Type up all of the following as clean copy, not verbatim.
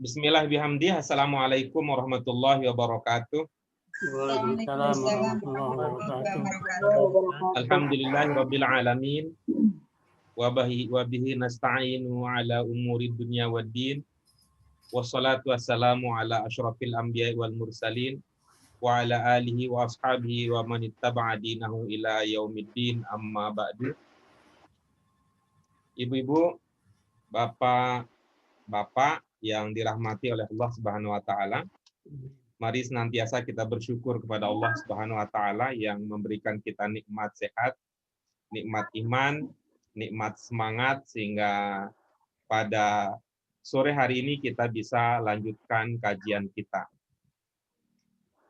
Bismillah bihamdi. Assalamualaikum warahmatullahi wabarakatuh. Waalaikumsalam warahmatullahi wabarakatuh. Alhamdulillahirabbil alamin. Wa bihi nasta'inu ala umuri dunya waddin. Wassalatu wassalamu ala asyrafil anbiya'i wal mursalin wa ala alihi wa ashabihi wa man ittaba'a dinahu ila yaumiddin, amma ba'du. Ibu-ibu, bapak-bapak yang dirahmati oleh Allah Subhanahu wa taala, mari senantiasa kita bersyukur kepada Allah Subhanahu wa taala yang memberikan kita nikmat sehat, nikmat iman, nikmat semangat, sehingga pada sore hari ini kita bisa lanjutkan kajian kita.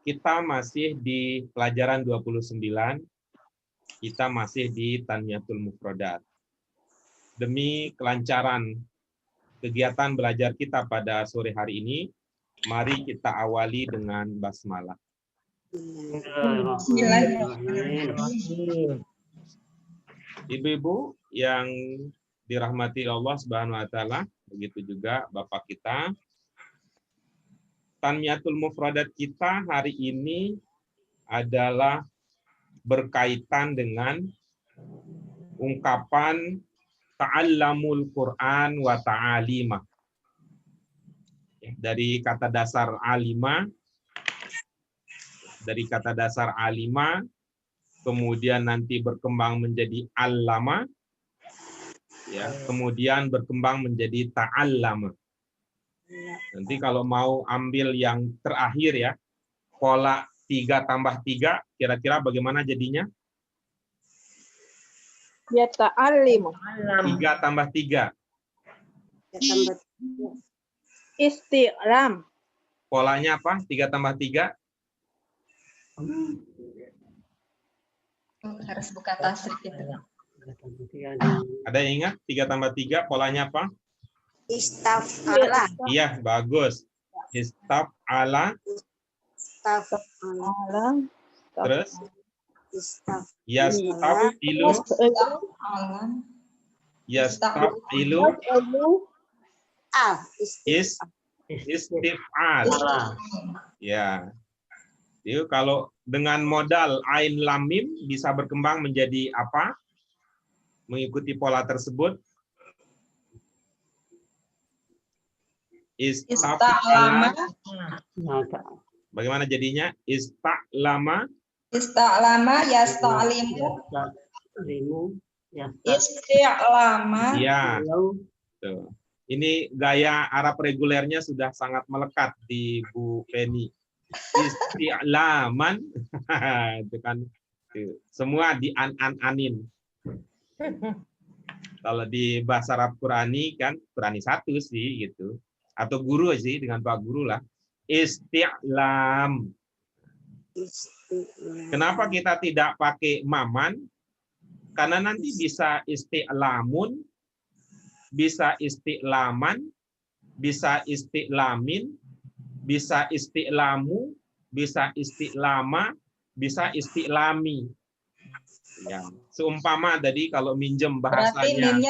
Kita masih di pelajaran 29, kita masih di Tanmiyatul Mufradat. Demi kelancaran kegiatan belajar kita pada sore hari ini, mari kita awali dengan basmalah. Ibu-ibu yang dirahmati Allah Subhanahu wa taala, begitu juga Bapak kita. Tanmiyatul Mufradat kita hari ini adalah berkaitan dengan ungkapan ta'allamul Qur'an wa ta'alimah. Dari kata dasar alima, kemudian nanti berkembang menjadi allama, ya, kemudian berkembang menjadi ta'allama. Nanti kalau mau ambil yang terakhir ya, pola 3 tambah 3, kira-kira bagaimana jadinya? Ya ta'allim. 3 tambah 3. Isti'lam. Polanya apa? 3 tambah 3? Harus buka tasrif itu. Ada yang ingat 3 tambah 3 polanya apa? Istaf'ala. Iya, bagus. Istaf'ala. Terus? Yastaf'ilu. Yastaf'ilu. Istif'al. Ya. Jadi kalau dengan modal ain lam mim bisa berkembang menjadi apa? Mengikuti pola tersebut. Ista'lama. Bagaimana jadinya? Ista'lama. Ista'lama yasta'limu. Isti'lama. Ya. Tuh. Ini gaya Arab regulernya sudah sangat melekat di Bu Penny. Isti'laman. Itu kan semua di anin. Kalau di bahasa Arab Qurani kan Qurani 1 sih gitu. Atau guru sih dengan Pak Guru lah. Isti'lam. Kenapa kita tidak pakai maman? Karena nanti bisa isti'lamun, bisa isti'laman, bisa isti'lamin, bisa isti'lamu, bisa isti'lama, bisa isti'lami. Ya, seumpama tadi kalau minjem bahasanya,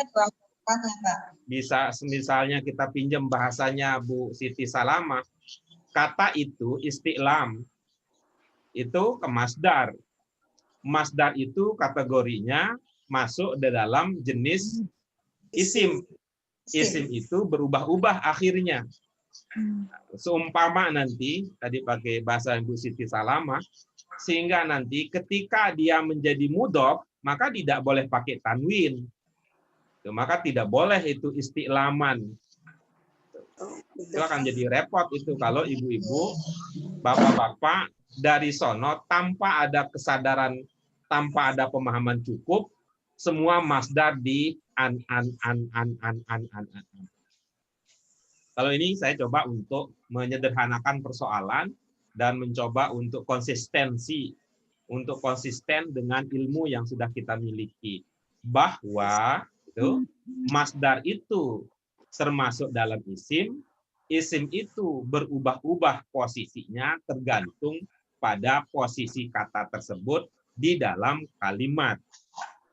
bisa misalnya kita pinjam bahasanya Bu Siti Salama, kata itu isti'lam itu ke masdar. Masdar itu kategorinya masuk di dalam jenis isim. Isim itu berubah-ubah akhirnya. Seumpama nanti, tadi pakai bahasa Ibu Siti Salama, sehingga nanti ketika dia menjadi mudhof, maka tidak boleh pakai tanwin. Maka tidak boleh itu isti'laman. Itu akan jadi repot itu kalau ibu-ibu, bapak-bapak dari sono tanpa ada kesadaran, tanpa ada pemahaman cukup, semua masdar di an. Kalau ini saya coba untuk menyederhanakan persoalan dan mencoba untuk konsisten dengan ilmu yang sudah kita miliki, bahwa itu masdar itu termasuk dalam isim. Isim itu berubah-ubah posisinya tergantung pada posisi kata tersebut di dalam kalimat.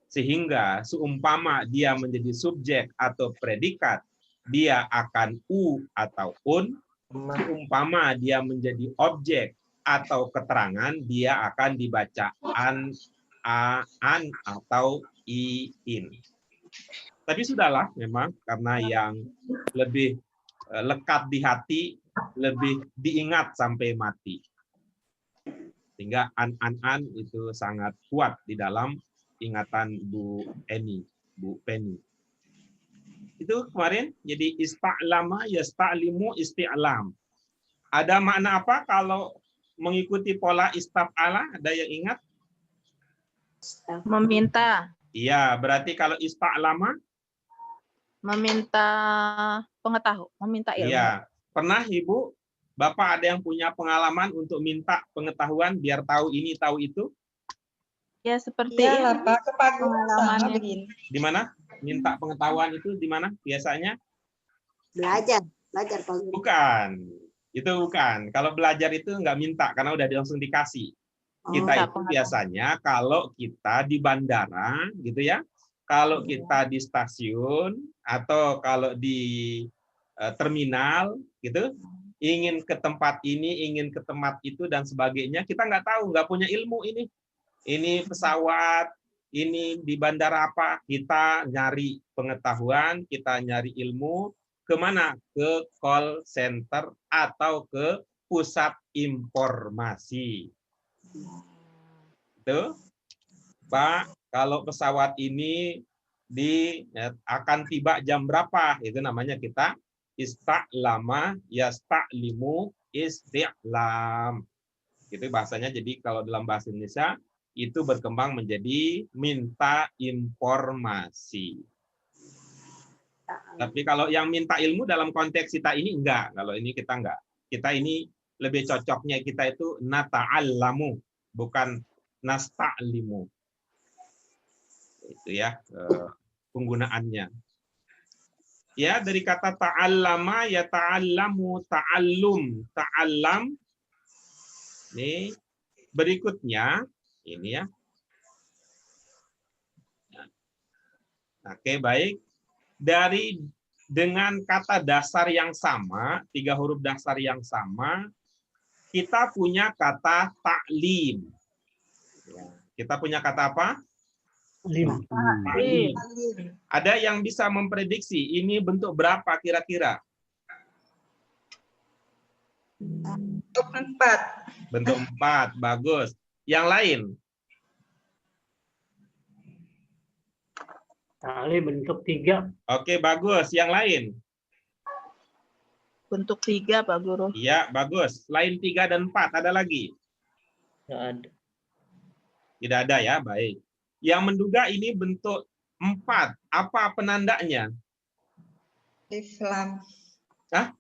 Sehingga seumpama dia menjadi subjek atau predikat dia akan u atau un. Umpama dia menjadi objek atau keterangan, dia akan dibaca an, a, an, atau i, in. Tapi sudahlah, memang karena yang lebih lekat di hati, lebih diingat sampai mati. Sehingga an itu sangat kuat di dalam ingatan Bu Penny. Itu kemarin, jadi ista'lama, yasta'limu, isti'lam. Ada makna apa kalau mengikuti pola istaf'ala? Ada yang ingat? Meminta. Iya, berarti kalau ista'lama? Meminta pengetahuan, meminta ilmu. Iya. Pernah Ibu, Bapak ada yang punya pengalaman untuk minta pengetahuan biar tahu ini, tahu itu? Ya seperti Iyalah ini Pak, ke Pak Guru sama pengalamannya. begini. Di mana? Minta pengetahuan itu di mana biasanya? Belajar Pak Guru. Bukan. Itu bukan. Kalau belajar itu nggak minta karena udah langsung dikasih. Kita minta itu pengetahuan. biasanya kalau kita di bandara gitu ya, kalau kita di stasiun atau kalau di terminal gitu, ingin ke tempat ini, ingin ke tempat itu dan sebagainya, kita nggak tahu, nggak punya ilmu ini. Ini pesawat, ini di bandara apa, kita nyari pengetahuan, kita nyari ilmu, kemana? Ke call center atau ke pusat informasi. Itu, Pak, kalau pesawat ini akan tiba jam berapa? Itu namanya kita ista'lama, yasta'limu, isti'lam. Itu bahasanya, jadi kalau dalam bahasa Indonesia itu berkembang menjadi minta informasi. Tapi kalau yang minta ilmu dalam konteks kita ini enggak. Kalau ini kita enggak. Kita ini lebih cocoknya kita itu nata'allamu, bukan nasta'limu. Itu ya penggunaannya. Ya, dari kata ta'allama ya ta'allamu, ta'allum, ta'allam. Ini berikutnya ini ya. Oke, baik. Dengan kata dasar yang sama, 3 huruf dasar yang sama, kita punya kata ta'lim. Kita punya kata apa? Ta'lim. Ada yang bisa memprediksi ini bentuk berapa kira-kira? Bentuk 4. Bentuk 4, bagus. Yang lain? Tali bentuk 3. Oke, bagus. Yang lain? Bentuk 3 Pak Guru. Iya, bagus. Selain 3 dan 4, ada lagi? Nggak ada. Tidak ada ya, baik. Yang menduga ini bentuk 4, apa penandanya? Alif lam. Hah?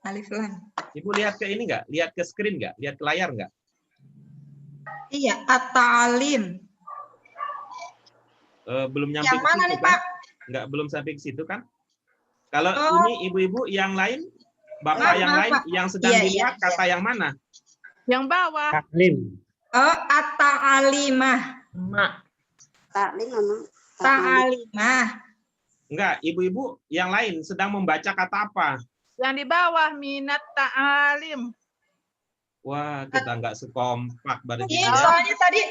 Alif lam. Ibu lihat ke ini nggak? Lihat ke screen nggak? Lihat ke layar nggak? Iya, at-ta'lim. Belum nyampe Yang ke mana situ nih kan? Pak? Nggak, belum sampai ke situ kan? Kalau Oh. ini ibu-ibu yang lain, bapak Maaf, yang maaf, lain, Pak. yang sedang Iya, dilihat iya, kata yang mana? Yang bawah. Taklim. Oh, at-ta'alimah. Mak. Taklim memang. Ta'alimah. Enggak, ibu-ibu yang lain sedang membaca kata apa? Yang di bawah minat ta'alim. Wah, kita nggak sekompak berarti. Iya, Ya.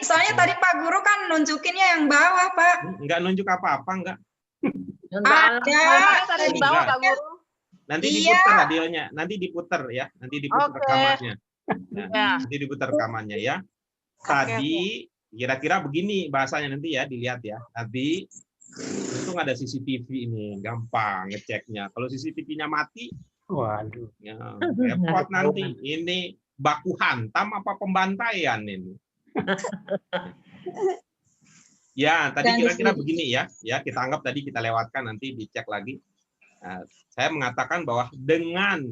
soalnya tadi Pak Guru kan nunjukinnya yang bawah, Pak. Nggak nunjuk apa-apa, enggak. Ada. Tadi di bawah Pak Guru. Nanti Iya. diputar radionya, nanti diputar ya, nanti diputar Oke. rekamannya. Nah, Ya. nanti diputar rekamannya ya. Tadi kira-kira begini bahasanya, nanti ya dilihat ya. Tadi untung ada CCTV ini, gampang ngeceknya. Kalau CCTV-nya mati, Waduh. ya, repot nanti. Ini baku hantam apa pembantaian ini? Ya, tadi Dan kira-kira di sini. begini ya. Ya, kita anggap tadi kita lewatkan, nanti dicek lagi. Nah, saya mengatakan bahwa dengan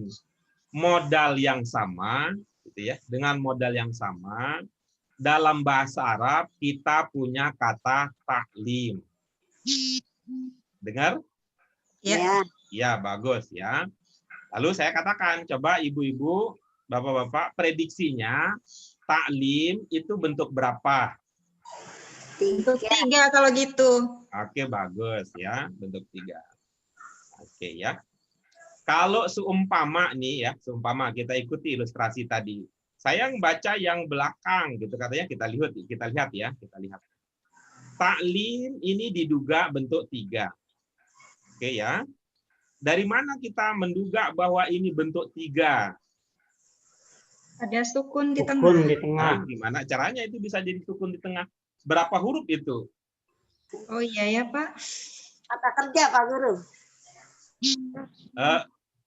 modal yang sama, gitu ya, dengan modal yang sama, dalam bahasa Arab kita punya kata taklim. Dengar? Ya. Ya, bagus ya. Lalu saya katakan, coba ibu-ibu, bapak-bapak, prediksinya taklim itu bentuk berapa? Bentuk 3 kalau gitu. Oke, bagus ya, bentuk 3. Oke ya. Kalau seumpama nih ya, seumpama kita ikuti ilustrasi tadi. Saya baca yang belakang gitu katanya, kita lihat ya. Ta'lim ini diduga bentuk 3. Oke ya. Dari mana kita menduga bahwa ini bentuk 3? Ada sukun di Sukun tengah. di tengah. Nah, gimana caranya itu bisa jadi sukun di tengah? Berapa huruf itu? Oh iya ya Pak. Kata kerja Pak Guru.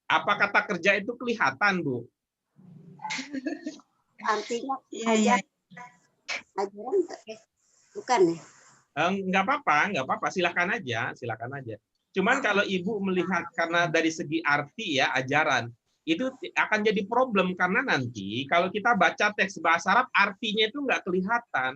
Apa kata kerja itu kelihatan, Bu? Artinya Iya. ajaran bukan ya? Nggak apa-apa, silakan aja. Cuman kalau Ibu melihat karena dari segi arti ya, ajaran, itu akan jadi problem karena nanti kalau kita baca teks bahasa Arab, artinya itu nggak kelihatan.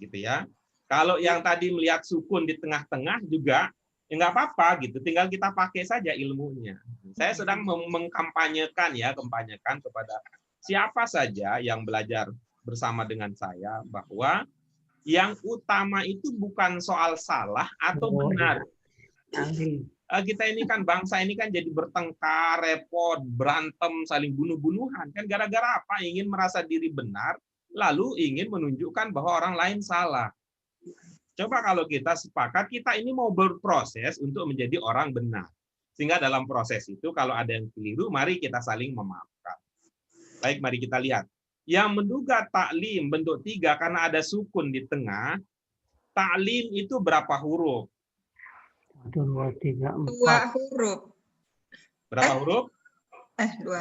Gitu ya. Kalau yang tadi melihat sukun di tengah-tengah juga, ya nggak apa-apa gitu, tinggal kita pakai saja ilmunya. Saya sedang mengkampanyekan kepada siapa saja yang belajar bersama dengan saya bahwa yang utama itu bukan soal salah atau benar. Kita ini kan bangsa ini kan jadi bertengkar, repot, berantem, saling bunuh-bunuhan. Kan gara-gara apa? Ingin merasa diri benar, lalu ingin menunjukkan bahwa orang lain salah. Coba kalau kita sepakat, kita ini mau berproses untuk menjadi orang benar. Sehingga dalam proses itu, kalau ada yang keliru, mari kita saling memaafkan. Baik, mari kita lihat. Yang menduga ta'lim bentuk 3 karena ada sukun di tengah, ta'lim itu berapa huruf? 1, 2, 3, 4. 2 huruf. Berapa huruf? 2.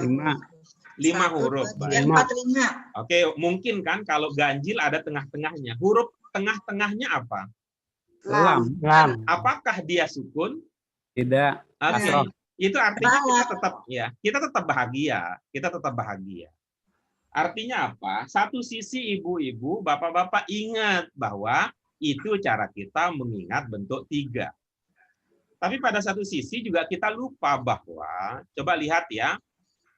5 huruf. 2, 3, 4, 5. Oke, mungkin kan kalau ganjil ada tengah-tengahnya. Huruf tengah-tengahnya apa? Lam. Apakah dia sukun? Tidak. Oke. Asrof. Itu artinya kita tetap bahagia. Artinya apa? Satu sisi ibu-ibu, bapak-bapak ingat bahwa itu cara kita mengingat bentuk 3. Tapi pada satu sisi juga kita lupa bahwa, coba lihat ya,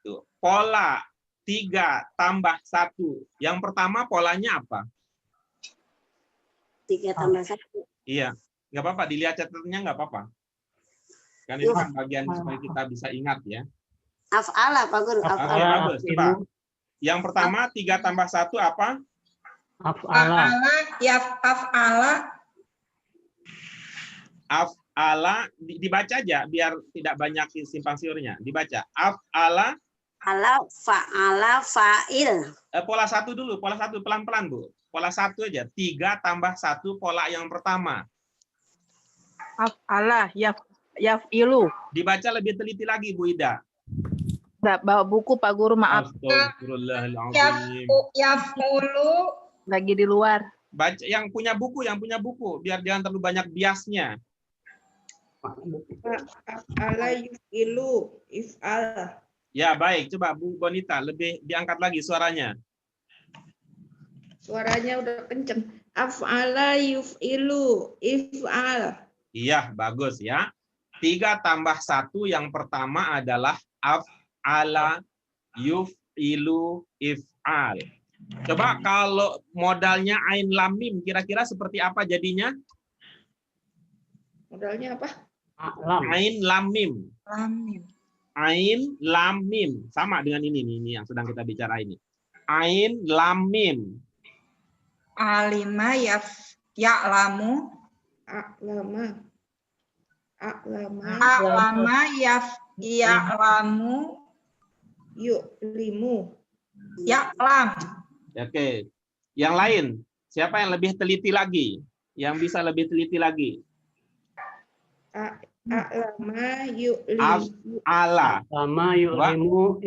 tuh, pola 3 tambah 1. Yang pertama polanya apa? 3 tambah 1. Iya, nggak apa-apa, dilihat catatannya nggak apa-apa. Kan itu kan bagian supaya kita bisa ingat ya. Af'ala Pak Guru. Oke, bagus. Coba. Yang pertama 3 tambah 1 apa? Af'ala. Af'ala dibaca aja biar tidak banyak simpang siurnya. Dibaca. Af'ala. Fa'ala fa'il. Pola 1 dulu, pola 1 pelan-pelan, Bu. Pola 1 aja. 3 tambah 1 pola yang pertama. Af'ala yaf'ilu. Dibaca lebih teliti lagi, Bu Ida. Bawa buku Pak Guru, maaf. Astagfirullahaladzim. Yaf'ulu. Lagi di luar. Baca yang punya buku, biar jangan terlalu banyak biasnya. Af'ala yuf'ilu if'al. Ya, baik. Coba Bu Bonita lebih diangkat lagi suaranya. Suaranya udah kenceng. Af'ala yuf'ilu if'al. Iya, bagus ya. 3 tambah 1 yang pertama adalah af'ala yuf'ilu if'al. Coba kalau modalnya ain lam mim, kira-kira seperti apa jadinya? Modalnya apa? Ain lam mim. Ain lam mim. Sama dengan ini yang sedang kita bicara ini. Ain lam mim. Alima ya'lamu. A'lama ya'lamu. Yu'limu. Ya'lam. Oke. Yang lain, siapa yang lebih teliti lagi? Yang bisa lebih teliti lagi? A'lama yu'limu.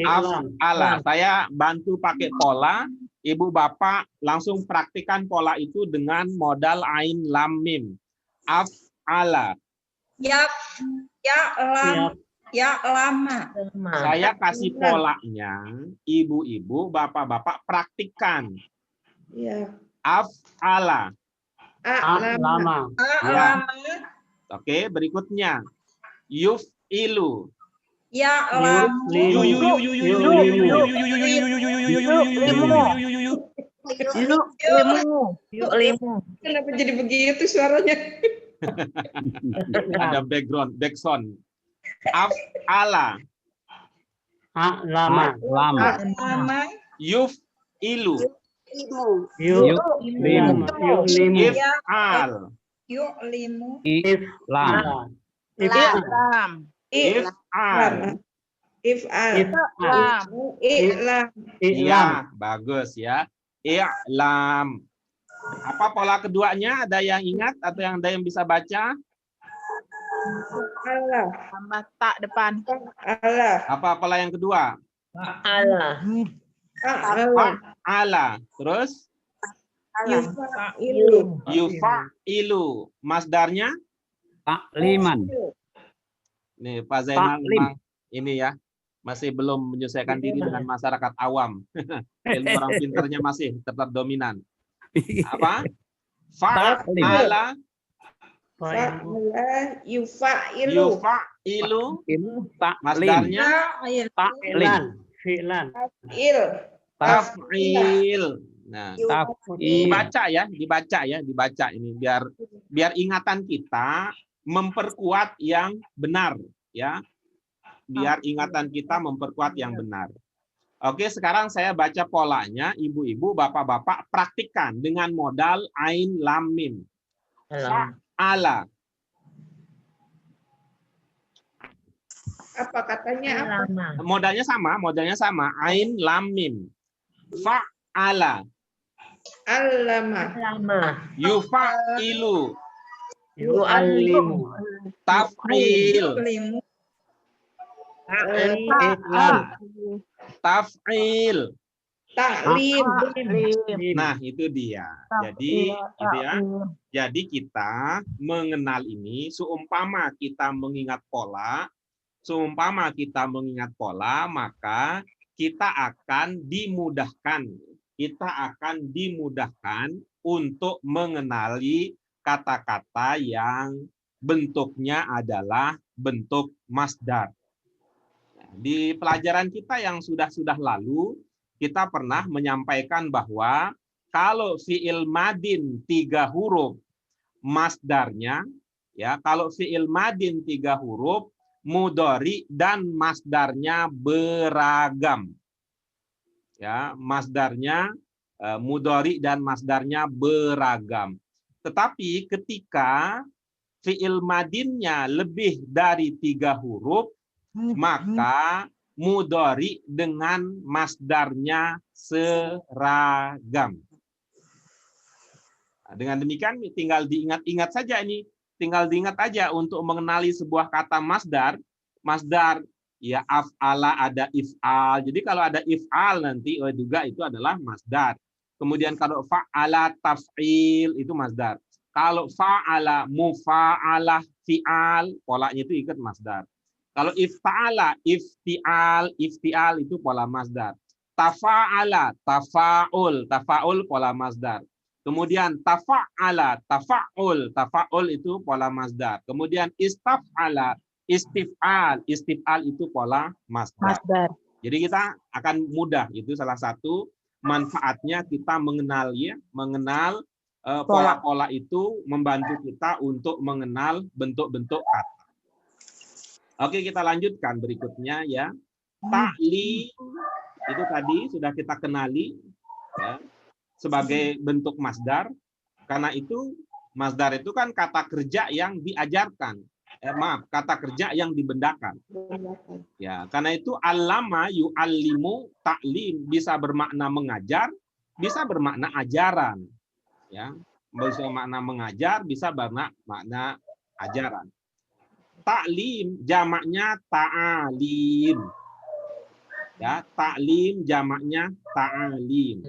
Af'ala. Saya bantu pakai pola. Ibu bapak langsung praktikkan pola itu dengan modal ain lam mim. Af'ala. Ya'lama. Saya kasih polanya, ibu-ibu, bapak-bapak praktikkan. Ya. Af'ala. A'lama. Ya. Oke, berikutnya. Yuf'ilu. Ya'lamu. Yu'limu. Kenapa jadi begitu suaranya? Ada background. Af'ala, Lama. Lama. yuf'ilu, Imu. Yu'limu. if'al, Yu'limu. If'al. Lam. if'al. If'al. Lam. I'lam. Iya, bagus ya. I'lam. Apa pola keduanya? Ada yang ingat atau ada yang bisa baca? Allah. Tambah tak depan. Allah. Apa pola yang kedua? Allah. Fa'ala. Terus Yufa'ilu. yufa'ilu. Masdarnya? Takliman. Nih, Pak Zainal Taklim. memang ini ya. Masih belum menyesuaikan diri dengan masyarakat awam. Ilmu orang pintarnya masih tetap dominan. Apa? Fa'ala Fa'ala yufa'ilu. yufa'ilu. Taklim. Masdarnya Taklim. Fi'lan. Il. taf'il. Nah, Taf'il. dibaca ini biar ingatan kita memperkuat yang benar ya. Biar ingatan kita memperkuat yang benar. Oke, sekarang saya baca polanya, ibu-ibu, bapak-bapak praktikkan dengan modal ain lam mim. Fa'ala. Apa katanya? Apa? Modalnya sama, ain lam mim. Fa'ala, Allama. yufa'ilu, Yu'allimu. taf'il, Yu'limu. Fi'lan. taf'il. Taklim. Nah, itu dia. Jadi, itu ya. Jadi kita mengenal ini, seumpama kita mengingat pola, maka kita akan dimudahkan untuk mengenali kata-kata yang bentuknya adalah bentuk masdar. Di pelajaran kita yang sudah lalu, kita pernah menyampaikan bahwa kalau fi'il madin 3 huruf masdarnya, ya, kalau fi'il madin 3 huruf, mudhari dan masdarnya beragam. Ya, masdarnya mudhari dan masdarnya beragam. Tetapi ketika fi'il madinnya lebih dari 3 huruf, maka mudhari dengan masdarnya seragam. Nah, dengan demikian tinggal diingat-ingat saja ini. Tinggal diingat aja untuk mengenali sebuah kata masdar. Masdar ya af'ala ada if'al. Jadi kalau ada if'al nanti juga itu adalah masdar. Kemudian kalau fa'ala taf'il itu masdar. Kalau fa'ala mufa'alah fi'al polanya itu ikut masdar. Kalau ifta'ala ifti'al itu pola masdar. Tafa'ala tafa'ul pola masdar. Kemudian tafa'ala tafa'ul itu pola masdar. Kemudian istaf'ala istif'al itu pola masdar. Jadi kita akan mudah, itu salah satu manfaatnya kita mengenal pola-pola itu membantu kita untuk mengenal bentuk-bentuk kata. Oke, kita lanjutkan berikutnya ya. Ta'lim itu tadi sudah kita kenali ya, sebagai bentuk masdar. Karena itu masdar itu kan kata kerja yang diajarkan. Kata kerja yang dibendakan. Ya, karena itu allama yu'allimu ta'lim bisa bermakna mengajar, bisa bermakna ajaran. Ya, bisa bermakna mengajar, bisa bermakna ajaran. Ta'lim jamaknya ta'alim. Ya, ta'lim jamaknya ta'alim.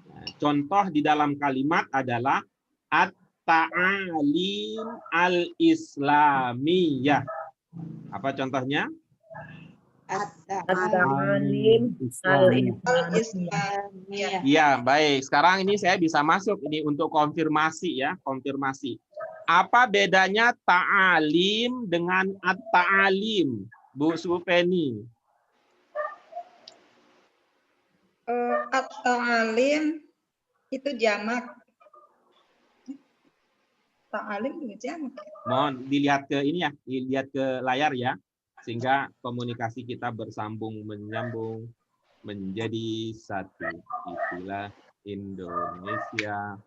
Nah, contoh di dalam kalimat adalah at-ta'alim al-islamiyah. Apa contohnya? At-ta'alim al-islamiyah. Ya, baik. Sekarang ini saya bisa masuk ini untuk konfirmasi ya, konfirmasi. Apa bedanya ta'alim dengan at-ta'alim, Bu Supeni? At-ta'alim itu jamak. Ta'alim juga jamak. Mohon dilihat ke ini ya, dilihat ke layar ya, sehingga komunikasi kita bersambung menyambung menjadi satu. Itulah Indonesia.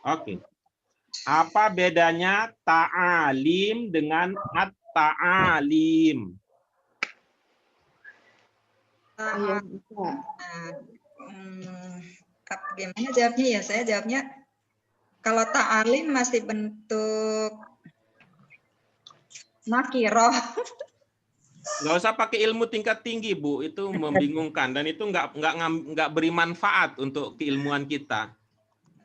Oke. Apa bedanya ta'alim dengan at-ta'alim? Iya, Gimana jawabnya ya? Saya jawabnya kalau ta'alim masih bentuk nakiroh. Nggak usah pakai ilmu tingkat tinggi, Bu. Itu membingungkan dan itu nggak beri manfaat untuk keilmuan kita.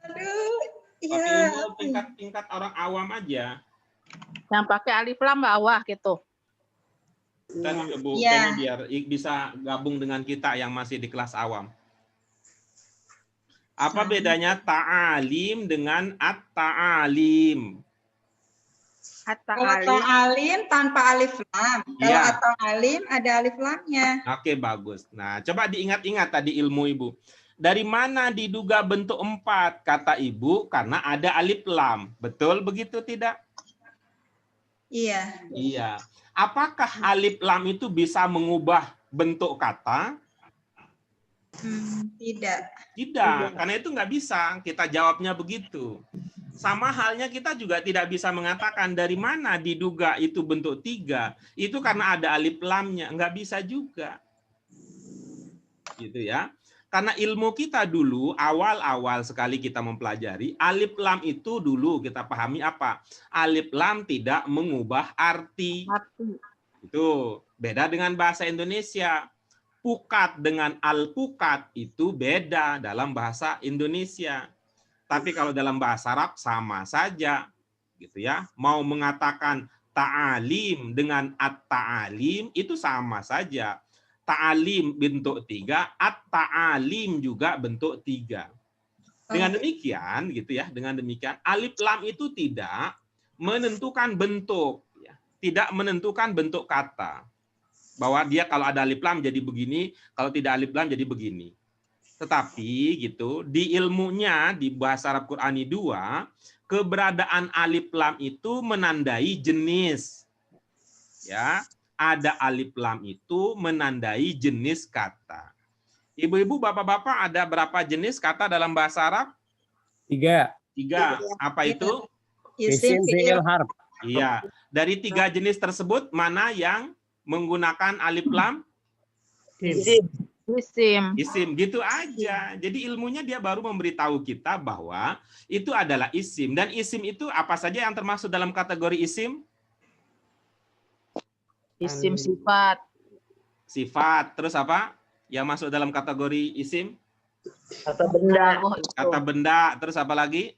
Aduh, Pakai iya. ilmu tingkat orang awam aja. Yang pakai alif lam bawah gitu. Dan Bu, Iya. Penny biar bisa gabung dengan kita yang masih di kelas awam. Apa bedanya ta'alim dengan at-ta'alim? Kalau At-ta'alim. ta'alim tanpa alif lam. Kalau Iya. at-ta'alim ada alif lamnya. Oke, bagus. Nah, coba diingat-ingat tadi ilmu Ibu. Dari mana diduga bentuk 4? Kata Ibu, karena ada alif lam. Betul begitu tidak? Iya. Iya. Apakah alif lam itu bisa mengubah bentuk kata? Tidak. Tidak, karena itu nggak bisa. Kita jawabnya begitu. Sama halnya kita juga tidak bisa mengatakan dari mana diduga itu bentuk 3. Itu karena ada alif lamnya. Nggak bisa juga. Gitu ya. Karena ilmu kita dulu, awal-awal sekali kita mempelajari, alif lam itu dulu kita pahami apa? Alif lam tidak mengubah arti. Itu beda dengan bahasa Indonesia. Pukat dengan alpukat itu beda dalam bahasa Indonesia. Tapi kalau dalam bahasa Arab sama saja. Gitu ya. Mau mengatakan ta'alim dengan at-ta'alim itu sama saja. Ta'alim bentuk 3, at-ta'alim juga bentuk 3. Dengan demikian, gitu ya, dengan demikian alif lam itu tidak menentukan bentuk, ya, tidak menentukan bentuk kata. Bahwa dia kalau ada alif lam jadi begini, kalau tidak alif lam jadi begini. Tetapi gitu, di ilmunya di bahasa Arab Qur'ani 2, keberadaan alif lam itu menandai jenis. Ya. Ada alif lam itu menandai jenis kata. Ibu-ibu, bapak-bapak, ada berapa jenis kata dalam bahasa Arab? 3. 3. Apa itu? Isim, fi'il, harf. Iya. Dari 3 jenis tersebut, mana yang menggunakan alif lam? Isim. Isim. Gitu aja. Jadi ilmunya dia baru memberitahu kita bahwa itu adalah isim. Dan isim itu apa saja yang termasuk dalam kategori isim? Isim sifat. Sifat. Terus apa? Yang masuk dalam kategori isim? Kata benda. Kata benda. Terus apa lagi?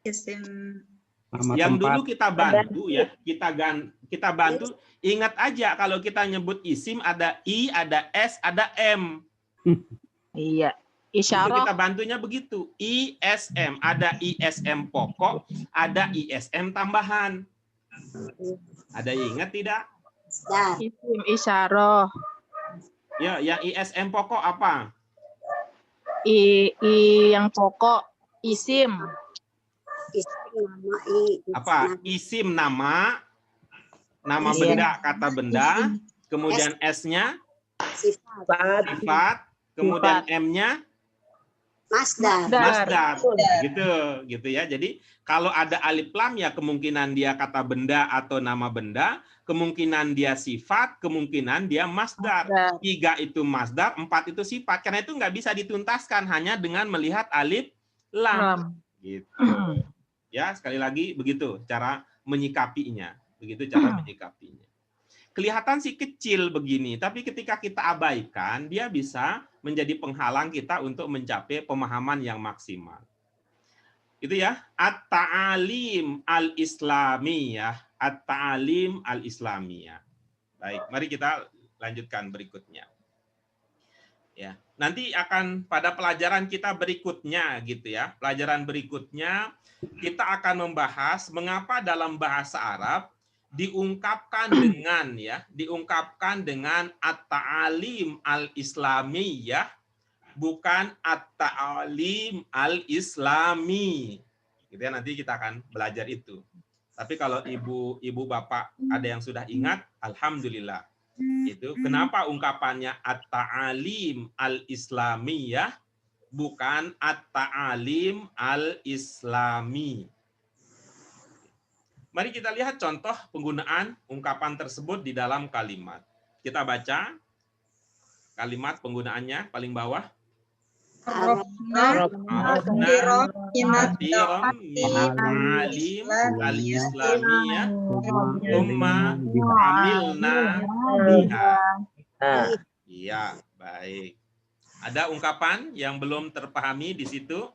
Isim. Yang dulu kita bantu ya. Kita bantu. Ingat aja kalau kita nyebut isim ada I, ada S, ada M. Iya. Itu Isyarah. kita bantunya begitu. ISM. Ada ISM pokok, ada ISM tambahan. Ada yang ingat tidak? Isim isyarah. Ya, yang ISM pokok apa? Yang pokok isim. Apa? Isim nama Iya. benda, kata benda, kemudian S-nya sifat, kemudian M-nya masdar. Gitu ya. Jadi kalau ada alif lam ya kemungkinan dia kata benda atau nama benda, kemungkinan dia sifat, kemungkinan dia masdar. 3 itu masdar, 4 itu sifat. Karena itu nggak bisa dituntaskan hanya dengan melihat alif lam. Gitu. Ya, sekali lagi begitu cara menyikapinya. Begitu cara menyikapinya. Kelihatan sih kecil begini, tapi ketika kita abaikan, dia bisa menjadi penghalang kita untuk mencapai pemahaman yang maksimal. Itu ya, at-ta'alim al-islamiyah, at-ta'alim al-islamiyah. Baik, mari kita lanjutkan berikutnya. Ya, nanti akan pada pelajaran kita berikutnya gitu ya. Pelajaran berikutnya kita akan membahas mengapa dalam bahasa Arab diungkapkan dengan at-ta'alim al-islamiyah bukan at-ta'alim al-islami. Gitu ya, nanti kita akan belajar itu. Tapi kalau ibu bapak ada yang sudah ingat, alhamdulillah. Itu kenapa ungkapannya at-ta'alim al-islamiyah bukan at-ta'alim al-islami. Mari kita lihat contoh penggunaan ungkapan tersebut di dalam kalimat. Kita baca kalimat penggunaannya paling bawah. Arafna Arafna minat kathiran min al-islamiyah umma amilna biha. Iya, baik. Ada ungkapan yang belum terpahami di situ?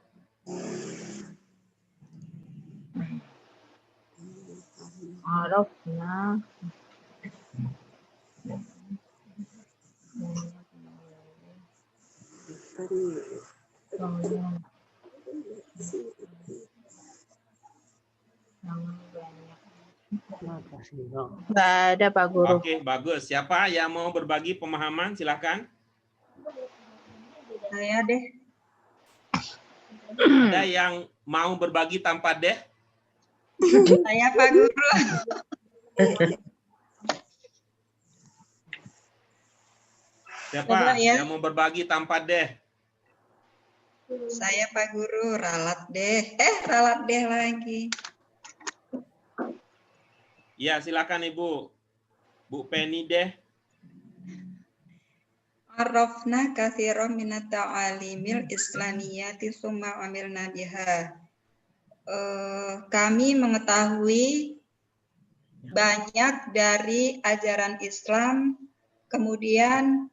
Arafna. Nggak ada Pak Guru. Oke, bagus. Siapa yang mau berbagi pemahaman? Silahkan. Saya deh. Ada yang mau berbagi tanpa deh? Saya Pak Guru. Siapa Coba ya. yang mau berbagi tanpa deh? Saya Pak Guru, ralat deh. Ralat deh lagi. Ya, silakan Ibu. Bu Penny deh. Arafna katsiran minat ta'alimil islamiyati summa amilna biha. Kami mengetahui banyak dari ajaran Islam, kemudian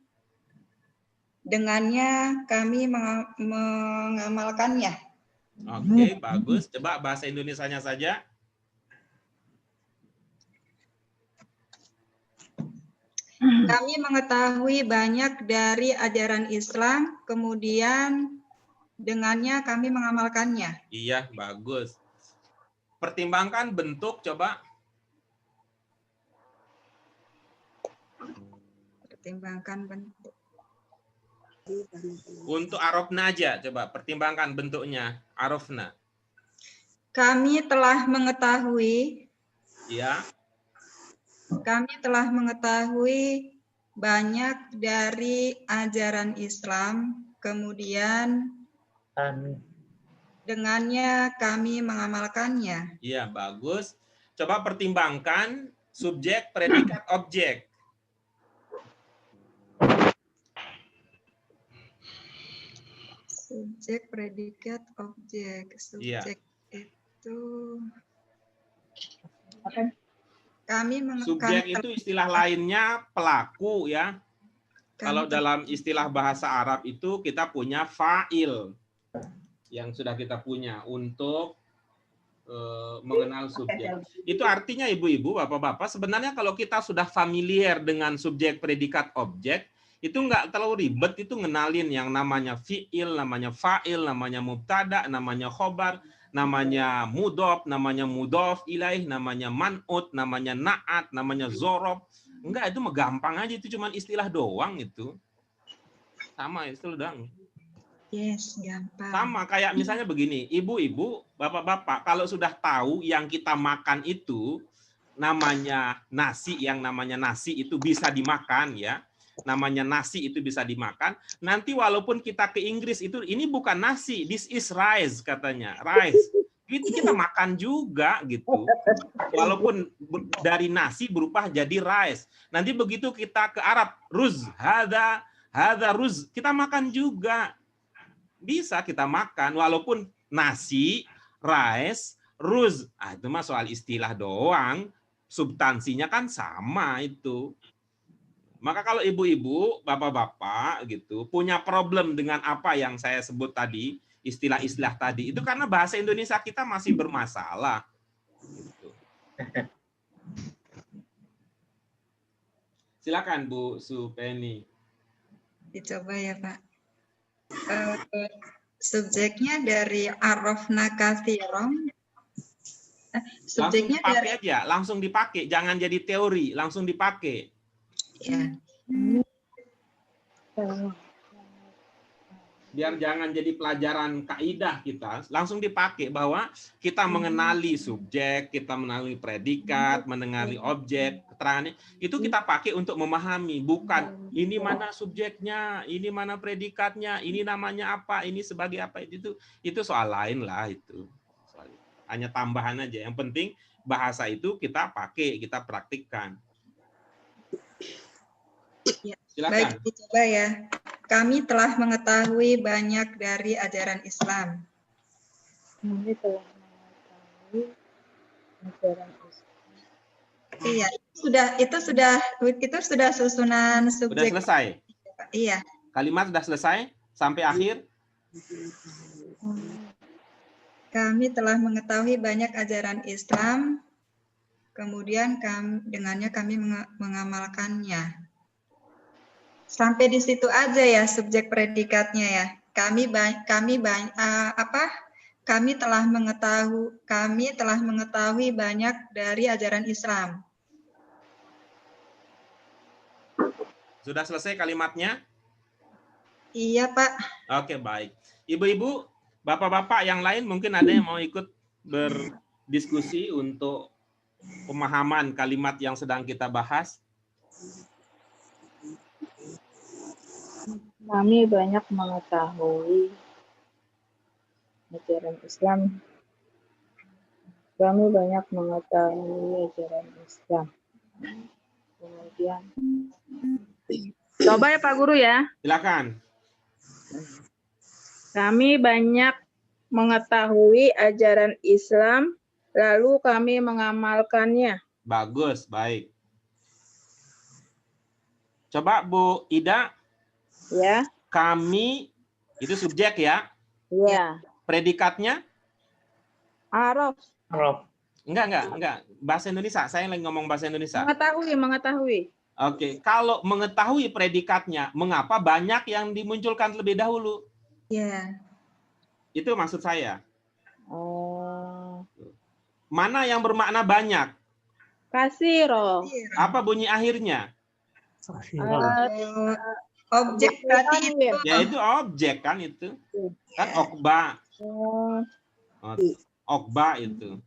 dengannya kami mengamalkannya. Oke, bagus. Coba bahasa Indonesianya saja. Kami mengetahui banyak dari ajaran Islam, kemudian dengannya kami mengamalkannya. Iya, bagus. Pertimbangkan bentuk, coba. Pertimbangkan bentuk. Untuk arofna aja, coba. Pertimbangkan bentuknya. Arofna. Kami telah mengetahui. Ya. Kami telah mengetahui banyak dari ajaran Islam, kemudian dengannya kami mengamalkannya. Iya, bagus. Coba pertimbangkan subjek, predikat, objek. Subjek, predikat, objek. Subjek itu subjek itu istilah lainnya pelaku ya. Kalau dalam istilah bahasa Arab itu kita punya fa'il yang sudah kita punya untuk mengenal subjek. Itu artinya ibu-ibu, bapak-bapak, sebenarnya kalau kita sudah familiar dengan subjek, predikat, objek, itu nggak terlalu ribet itu ngenalin yang namanya fi'il, namanya fa'il, namanya mubtada, namanya khobar, namanya mudhof, namanya mudhof ilaih, namanya man'ut, namanya na'at, namanya zorob. Enggak, itu mah gampang aja, itu cuma istilah doang itu. Sama istilah doang. Yes, gampang. Sama kayak misalnya begini, ibu-ibu, bapak-bapak, kalau sudah tahu yang kita makan itu namanya nasi, yang namanya nasi itu bisa dimakan ya. Namanya nasi itu bisa dimakan. Nanti walaupun kita ke Inggris itu ini bukan nasi, this is rice katanya, rice. Itu kita makan juga gitu. Walaupun dari nasi berubah jadi rice. Nanti begitu kita ke Arab, ruz, hadza ruz, kita makan juga. Bisa kita makan walaupun nasi, rice, ruz. Itu mah soal istilah doang. Substansinya kan sama itu. Maka kalau ibu-ibu, bapak-bapak gitu punya problem dengan apa yang saya sebut tadi, istilah-istilah tadi, itu karena bahasa Indonesia kita masih bermasalah. Gitu. Silakan Bu Supeni. Dicoba ya Pak. Subjeknya dari arafna katsiran. Subjeknya langsung dipakai dari aja, langsung dipakai, jangan jadi teori, langsung dipakai. ya. biar jangan jadi pelajaran kaidah kita, langsung dipakai bahwa kita mengenali subjek, kita mengenali predikat, mengenali objek, keterangannya, itu kita pakai untuk memahami, bukan ini mana subjeknya, ini mana predikatnya, ini namanya apa, ini sebagai apa, itu soal lain lah itu. Hanya tambahan aja. Yang penting bahasa itu kita pakai, kita praktikkan. Ya, Silakan. baik, dicoba ya. Kami telah mengetahui banyak dari ajaran Islam. Kami telah mengetahui ajaran Islam. Iya, itu sudah susunan Sudah subjek. selesai? Iya. Kalimat sudah selesai sampai akhir? Kami telah mengetahui banyak ajaran Islam, kemudian dengannya kami mengamalkannya. Sampai di situ aja ya subjek predikatnya ya. Kami telah mengetahui banyak dari ajaran Islam. Sudah selesai kalimatnya? Iya, Pak. Oke, baik. Ibu-ibu, bapak-bapak yang lain mungkin ada yang mau ikut berdiskusi untuk pemahaman kalimat yang sedang kita bahas? Kami banyak mengetahui ajaran Islam. Kami banyak mengetahui ajaran Islam. Kemudian coba ya Pak Guru ya. Silakan. Kami banyak mengetahui ajaran Islam, lalu kami mengamalkannya. Bagus, baik. Coba Bu Ida. Ya. Kami, itu subjek ya? Ya. Predikatnya? Araf. Enggak. Bahasa Indonesia, saya lagi ngomong bahasa Indonesia. Mengetahui. Oke, kalau mengetahui predikatnya, mengapa banyak yang dimunculkan terlebih dahulu? Ya. Itu maksud saya. Oh. Mana yang bermakna banyak? Kasiro. Apa bunyi akhirnya? Objek berarti itu. Ya itu objek kan itu. Kan okba. Okba itu.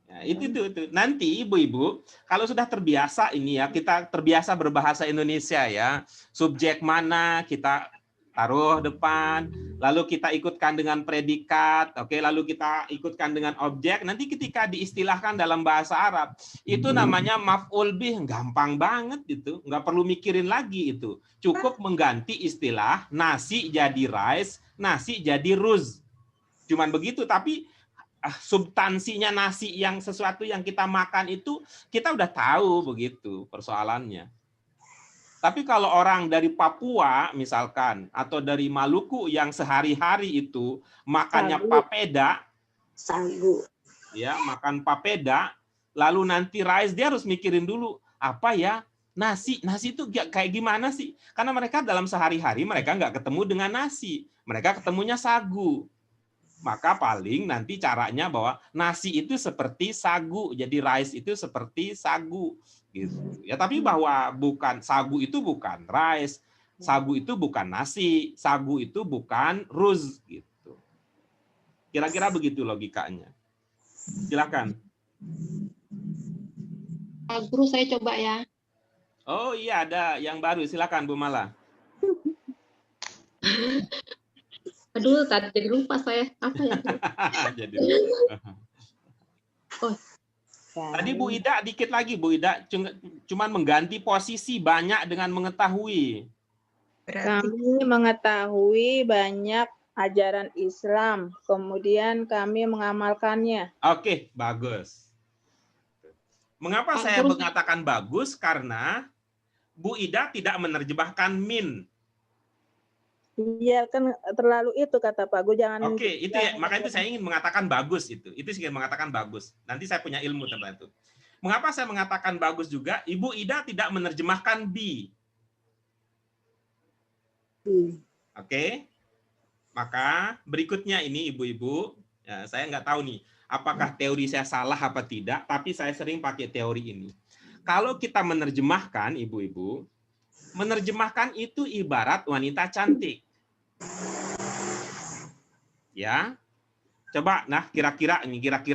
Ya, itu. Nanti ibu-ibu kalau sudah terbiasa ini ya, kita terbiasa berbahasa Indonesia ya. Subjek mana kita taruh depan, lalu kita ikutkan dengan predikat, oke, lalu kita ikutkan dengan objek. Nanti ketika diistilahkan dalam bahasa Arab, itu namanya maf'ul bih, gampang banget itu, nggak perlu mikirin lagi itu. Cukup mengganti istilah nasi jadi rice, nasi jadi ruz. Cuman begitu, tapi substansinya nasi yang sesuatu yang kita makan itu kita udah tahu begitu persoalannya. Tapi kalau orang dari Papua misalkan atau dari Maluku yang sehari-hari itu makannya papeda, Sagu. ya makan papeda, lalu nanti rice dia harus mikirin dulu apa ya nasi itu kayak gimana sih? Karena mereka dalam sehari-hari mereka nggak ketemu dengan nasi, mereka ketemunya sagu. Maka paling nanti caranya bahwa nasi itu seperti sagu, jadi rice itu seperti sagu. Gitu. Ya, tapi bahwa bukan sagu itu bukan rice, sagu itu bukan nasi, sagu itu bukan ruz gitu. Kira-kira begitu logikanya. Silakan. Pak Guru, saya coba ya. Oh iya, ada yang baru. Silakan Bu Mala. Aduh, tadi jadi lupa saya. Apa ya? Jadi. Tadi Bu Ida dikit lagi, Bu Ida cuman mengganti posisi banyak dengan mengetahui. Kami mengetahui banyak ajaran Islam, kemudian kami mengamalkannya. Oke, bagus. Mengapa saya mengatakan bagus? Karena Bu Ida tidak menerjemahkan min. Iya, kan terlalu itu kata Pak Guru, jangan. Oke, itu ya, makanya itu saya ingin mengatakan bagus itu. Itu saya ingin mengatakan bagus. Nanti saya punya ilmu tentang itu. Mengapa saya mengatakan bagus juga? Ibu Ida tidak menerjemahkan bi. Oke. Maka berikutnya ini ibu-ibu, ya, saya nggak tahu nih apakah teori saya salah apa tidak, tapi saya sering pakai teori ini. Kalau kita menerjemahkan, ibu-ibu, menerjemahkan itu ibarat wanita cantik. Ya. Coba, nah kira-kira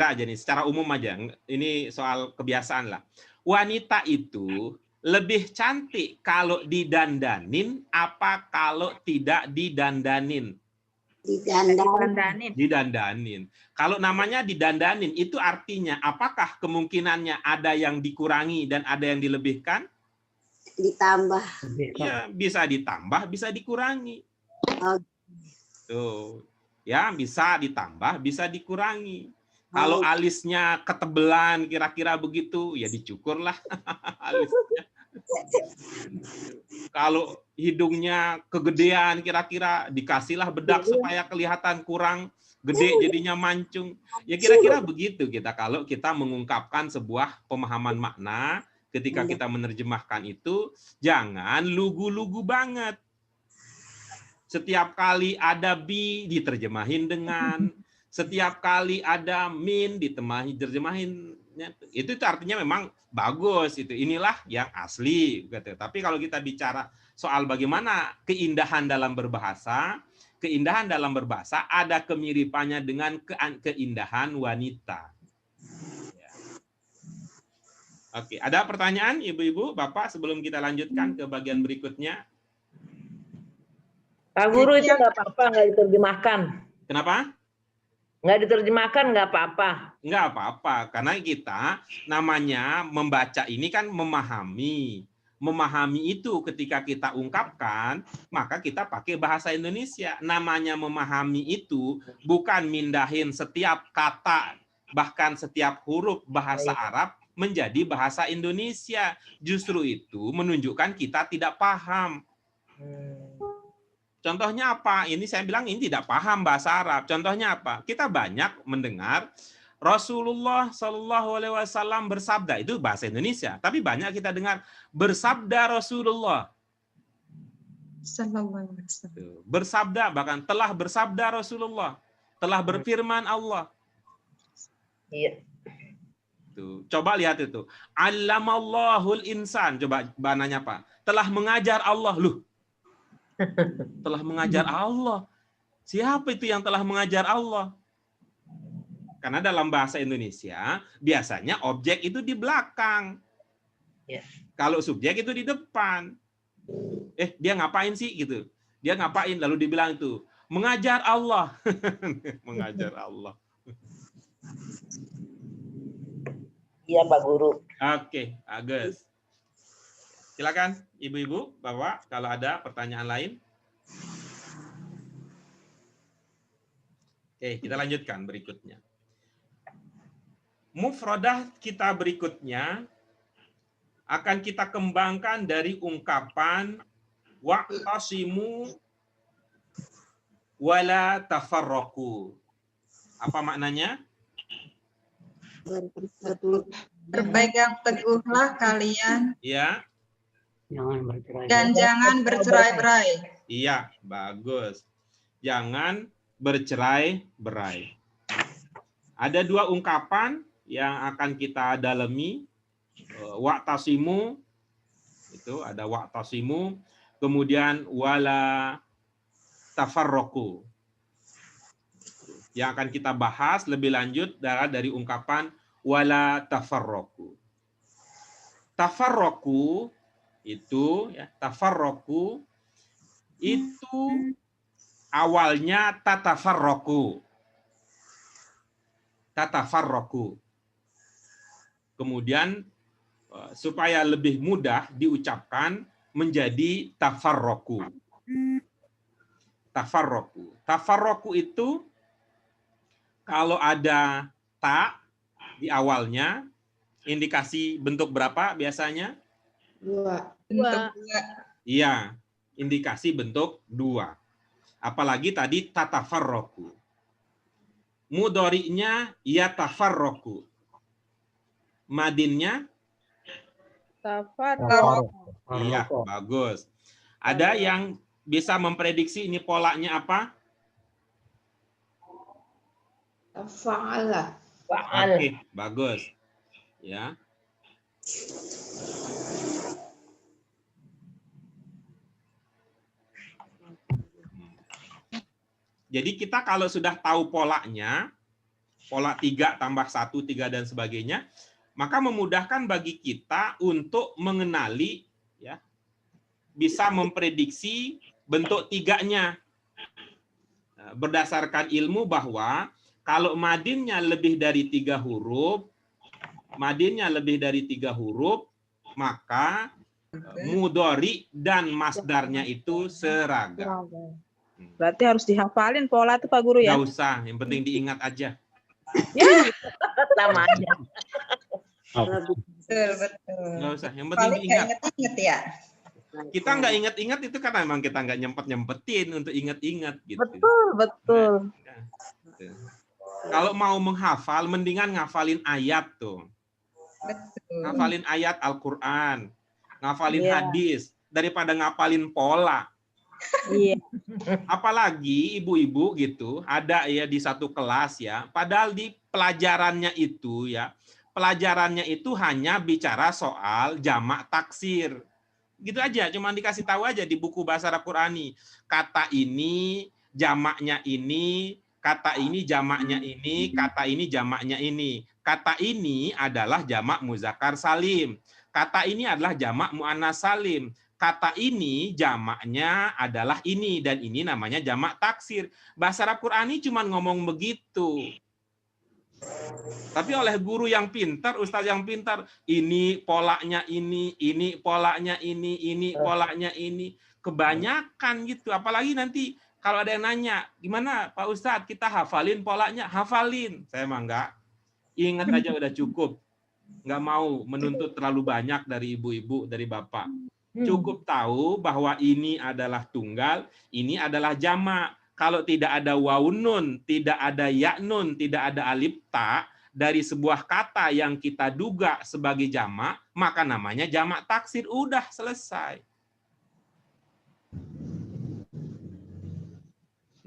aja nih, secara umum aja. Ini soal kebiasaan lah. Wanita itu lebih cantik kalau didandanin apa kalau tidak didandanin? Didandanin. Didandanin. Kalau namanya didandanin, itu artinya apakah kemungkinannya ada yang dikurangi dan ada yang dilebihkan? Ditambah. Ya, bisa ditambah, bisa dikurangi. Oh. Tuh. Ya, bisa ditambah, bisa dikurangi. Kalau alisnya ketebelan kira-kira begitu, ya dicukurlah alisnya. Kalau hidungnya kegedean kira-kira, dikasihlah bedak supaya kelihatan kurang gede jadinya mancung. Ya kira-kira begitu kita kalau kita mengungkapkan sebuah pemahaman makna, ketika kita menerjemahkan itu, jangan lugu-lugu banget. Setiap kali ada bi diterjemahin dengan, setiap kali ada min diterjemahin. Itu artinya memang bagus itu. Inilah yang asli gitu. Tapi kalau kita bicara soal bagaimana keindahan dalam berbahasa ada kemiripannya dengan keindahan wanita. Oke, ada pertanyaan Ibu-ibu, Bapak sebelum kita lanjutkan ke bagian berikutnya? Pak Guru itu nggak apa-apa, nggak diterjemahkan. Kenapa? Nggak diterjemahkan nggak apa-apa. Nggak apa-apa, karena kita namanya membaca ini kan memahami. Memahami itu ketika kita ungkapkan, maka kita pakai bahasa Indonesia. Namanya memahami itu bukan mindahin setiap kata, bahkan setiap huruf bahasa Arab menjadi bahasa Indonesia. Justru itu menunjukkan kita tidak paham. Contohnya apa? Ini saya bilang ini tidak paham bahasa Arab. Contohnya apa? Kita banyak mendengar Rasulullah Shallallahu Alaihi Wasallam bersabda, itu bahasa Indonesia. Tapi banyak kita dengar bersabda Rasulullah. Bersabda, bahkan telah bersabda Rasulullah, telah berfirman Allah. Iya. Tuh, coba lihat itu. Allamallahul insan. Coba bananya apa? Telah mengajar Allah. Loh. Telah mengajar Allah. Siapa itu yang telah mengajar Allah? Karena dalam bahasa Indonesia biasanya objek itu di belakang. Ya. Kalau subjek itu di depan. Dia ngapain sih gitu? Dia ngapain? Lalu dibilang itu mengajar Allah. Mengajar Allah. Iya Pak Guru. Oke, Agus. Silakan Ibu-ibu, Bapak, kalau ada pertanyaan lain. Oke, kita lanjutkan berikutnya. Mufradah kita berikutnya akan kita kembangkan dari ungkapan wa'tasimu wala tafarraqu. Apa maknanya? Berpegang teguhlah kalian Ya. dan jangan bercerai-berai. Iya, bagus. Jangan bercerai-berai. Ada dua ungkapan yang akan kita dalami. Wa'tasimu, itu ada wa'tasimu, kemudian wala tafarraqu. Yang akan kita bahas lebih lanjut dari ungkapan wala tafarraqu. Tafarraqu itu ya, tafarraqu itu awalnya tatafarraqu. Tatafarraqu. Kemudian supaya lebih mudah diucapkan menjadi tafarraqu. Tafarraqu. Tafarraqu itu kalau ada ta di awalnya, indikasi bentuk berapa biasanya? Bentuk dua. Iya, indikasi bentuk 2. Apalagi tadi tatafarraqu. Mudhari'nya yatafarraqu. Madinnya Tafarraqu. iya, bagus. Ada yang bisa memprediksi ini polanya apa? Fa'ala. Oke, bagus. Ya. Jadi kita kalau sudah tahu polanya, pola 3 tambah 1, 3 dan sebagainya, maka memudahkan bagi kita untuk mengenali, ya, bisa memprediksi bentuk tiganya. Berdasarkan ilmu bahwa kalau madinnya lebih dari 3 huruf, maka mudhari dan masdarnya itu seragam. Berarti harus dihafalin pola itu Pak Guru ya? Nggak usah, yang penting diingat aja. Sama aja. Betul, betul. Nggak usah, yang penting Paling diingat. nggak inget ya. Kita nggak ingat-ingat itu karena memang kita nggak nyempet-nyempetin untuk ingat-ingat gitu. Betul. Nah, gitu. Kalau mau menghafal, mendingan ngafalin ayat tuh. Betul. Ngafalin ayat Al-Quran, ngafalin Iya. hadis, daripada ngapalin pola. Iya. Apalagi ibu-ibu gitu, ada ya di satu kelas ya, padahal di pelajarannya itu ya, pelajarannya itu hanya bicara soal jamak taksir. Gitu aja, cuma dikasih tahu aja di buku bahasa Arab Qurani. Kata ini, jamaknya ini, kata ini jamaknya ini, kata ini jamaknya ini. Kata ini adalah jamak muzakkar salim. Kata ini adalah jamak muannas salim. Kata ini jamaknya adalah ini dan ini namanya jamak taksir. Bahasa Arab Qurani cuma ngomong begitu. Tapi oleh guru yang pintar, ustaz yang pintar, ini polanya ini polanya ini polanya ini. Kebanyakan gitu. Apalagi nanti kalau ada yang nanya, gimana Pak Ustadz kita hafalin polanya? Hafalin. Saya mah enggak. Ingat aja udah cukup. Nggak mau menuntut terlalu banyak dari ibu-ibu, dari bapak. Cukup tahu bahwa ini adalah tunggal, ini adalah jamak. Kalau tidak ada waun nun, tidak ada ya nun, tidak ada alif ta dari sebuah kata yang kita duga sebagai jamak, maka namanya jamak taksir. Udah selesai.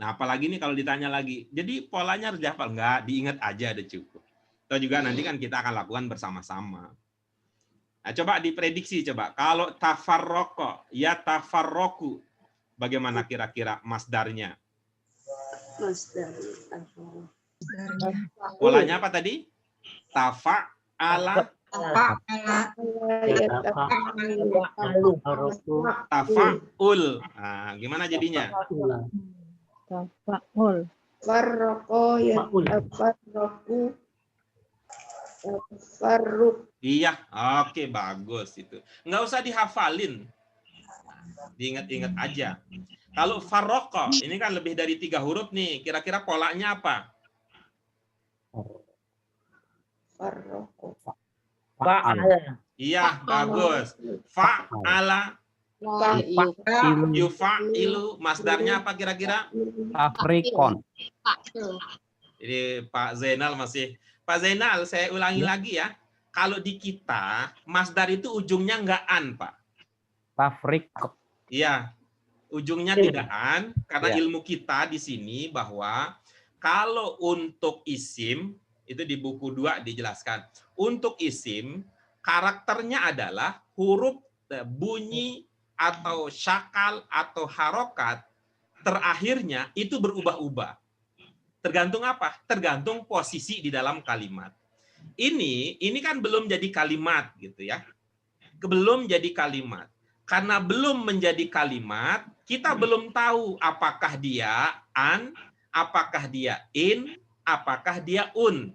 Nah, apalagi nih kalau ditanya lagi. Jadi polanya harus dihafal, enggak, diingat aja udah cukup. Atau juga nanti kan kita akan lakukan bersama-sama. Nah, coba diprediksi coba. Kalau tafarroko, ya tafarroku, bagaimana kira-kira masdarnya? Polanya apa tadi? Tafa'ala, tafa'ul. Nah, gimana jadinya? Tafa'ul. Farroko ya farroku farruk. Iya, oke, bagus itu. Nggak usah dihafalin. Diingat-ingat aja. Kalau farroko, ini kan lebih dari 3 huruf nih. Kira-kira polanya apa? Farroko. Fa'ala. Iya, bagus. Fa'ala, yufa'ilu. Masdarnya apa kira-kira? Afrikon. Jadi Pak Zainal masih. Pak Zainal, saya ulangi lagi ya. Kalau di kita, masdar itu ujungnya nggak an, Pak. Tafrik. Iya, ujungnya tidak an, karena Ya. ilmu kita di sini bahwa kalau untuk isim, itu di buku 2 dijelaskan. Untuk isim, karakternya adalah huruf bunyi atau syakal atau harokat, terakhirnya itu berubah-ubah. Tergantung apa? Tergantung posisi di dalam kalimat. Ini kan belum jadi kalimat gitu ya. Belum jadi kalimat. Karena belum menjadi kalimat, kita belum tahu apakah dia an, apakah dia in, apakah dia un.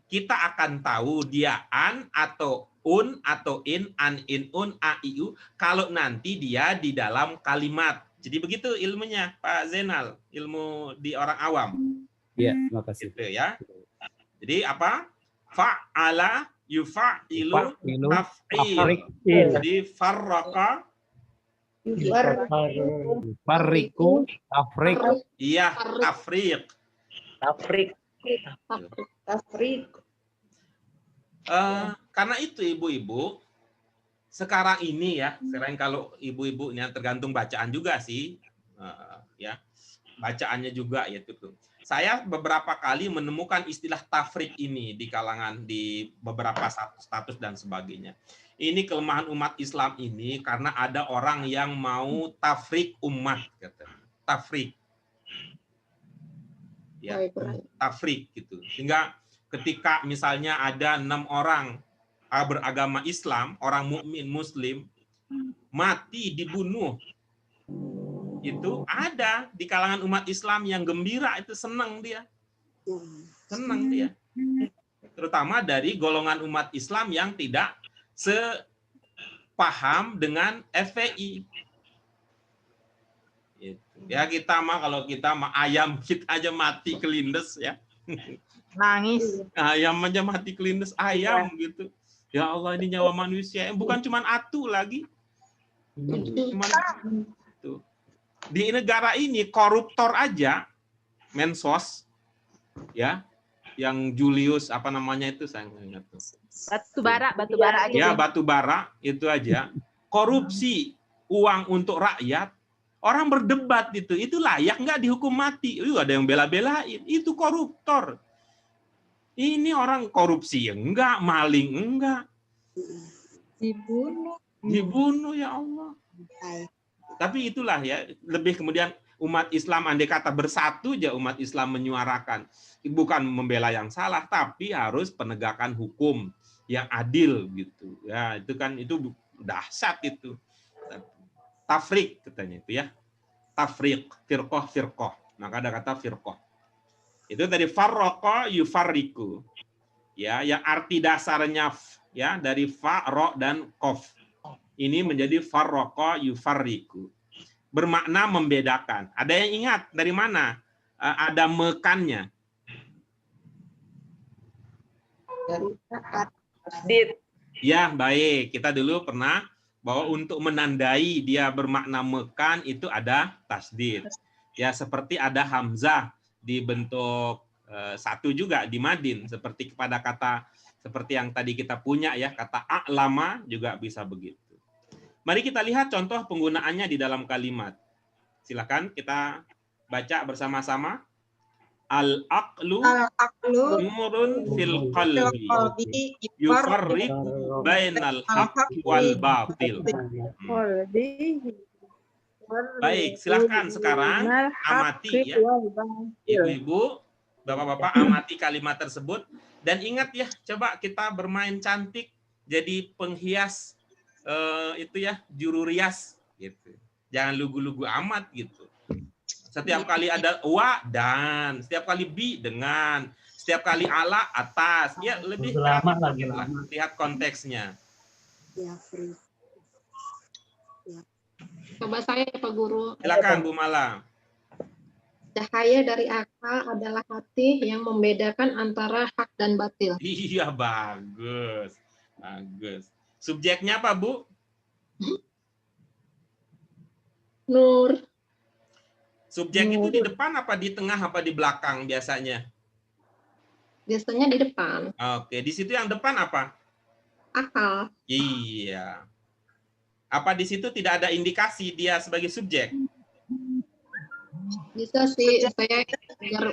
Kita akan tahu dia an atau un atau in, an, in, un, a, i, u kalau nanti dia di dalam kalimat. Jadi begitu ilmunya Pak Zainal, ilmu di orang awam. Iya, terima kasih. Gitu ya. Jadi apa? Fa'ala yufa'ilu Yufa'ilu, taf'il. tafrik. Jadi farraqa, Fariku, tafrik. iya, tafriq. Tafrik. Tafrik. Karena itu ibu-ibu, sekarang ini ya, sekarang kalau ibu-ibu ini tergantung bacaan juga sih, ya bacaannya juga ya tuh. Saya beberapa kali menemukan istilah tafrik ini di kalangan di beberapa status dan sebagainya. Ini kelemahan umat Islam ini karena ada orang yang mau tafrik umat, kata. Tafrik. ya, Baik, baik. tafrik gitu. Sehingga ketika misalnya ada 6 orang beragama Islam, orang mukmin Muslim mati dibunuh, itu ada di kalangan umat Islam yang gembira, itu senang dia, terutama dari golongan umat Islam yang tidak sepaham dengan FPI. Ya kita mah kalau kita mah ayam kita aja mati kelindes ya. Nangis. Ayam aja mati kelindes ayam gitu. Ya Allah, ini nyawa manusia. Bukan cuma atu lagi. Cuman tuh. Di negara ini koruptor aja mensos ya, yang Julius apa namanya itu saya nggak ingat tuh. Batu bara aja. Ya, batu bara itu aja. Korupsi uang untuk rakyat. Orang berdebat itu layak nggak dihukum mati? Ada yang bela-belain, itu koruptor. Ini orang korupsi enggak, maling enggak. Dibunuh ya Allah. Tapi itulah ya, lebih kemudian umat Islam andai kata bersatu aja umat Islam menyuarakan. Bukan membela yang salah, tapi harus penegakan hukum yang adil gitu. Ya, itu kan itu dahsyat itu. Tafrik katanya itu ya. Tafriq, firqah. Maka ada kata firqah. Itu tadi farraqa yufarriqu. Ya, yang arti dasarnya ya dari fa, ro dan qaf. Ini menjadi farraqa yufarriqu. Bermakna membedakan. Ada yang ingat dari mana? Ada mekannya. Tasdid. Ya, baik. Kita dulu pernah bahwa untuk menandai dia bermakna mekan itu ada tasdid. Ya, seperti ada hamzah dibentuk satu juga di madin, seperti kepada kata seperti yang tadi kita punya ya, kata a'lama juga bisa begitu. Mari kita lihat contoh penggunaannya di dalam kalimat. Silakan kita baca bersama-sama. Al-aqlu nurun fil qalbi yufarriqu bainal haqq wal batil. Baik, silakan sekarang amati ya. Ibu-ibu, bapak-bapak amati kalimat tersebut dan ingat ya, coba kita bermain cantik jadi penghias itu ya, juru rias gitu. Jangan lugu-lugu amat gitu. Setiap kali ada wa dan, setiap kali bi dengan, setiap kali ala atas. Ya lebih lama lagi lah. Lihat konteksnya. Coba saya Pak Guru. Silakan Bu Mala. Cahaya dari akal adalah hati yang membedakan antara hak dan batil. Iya, bagus. Bagus. Subjeknya apa, Bu? Nur. Subjek itu di depan apa di tengah apa di belakang biasanya? Biasanya di depan. Oke, di situ yang depan apa? Akal. Iya. Apa di situ tidak ada indikasi dia sebagai subjek? Bisa sih, saya biar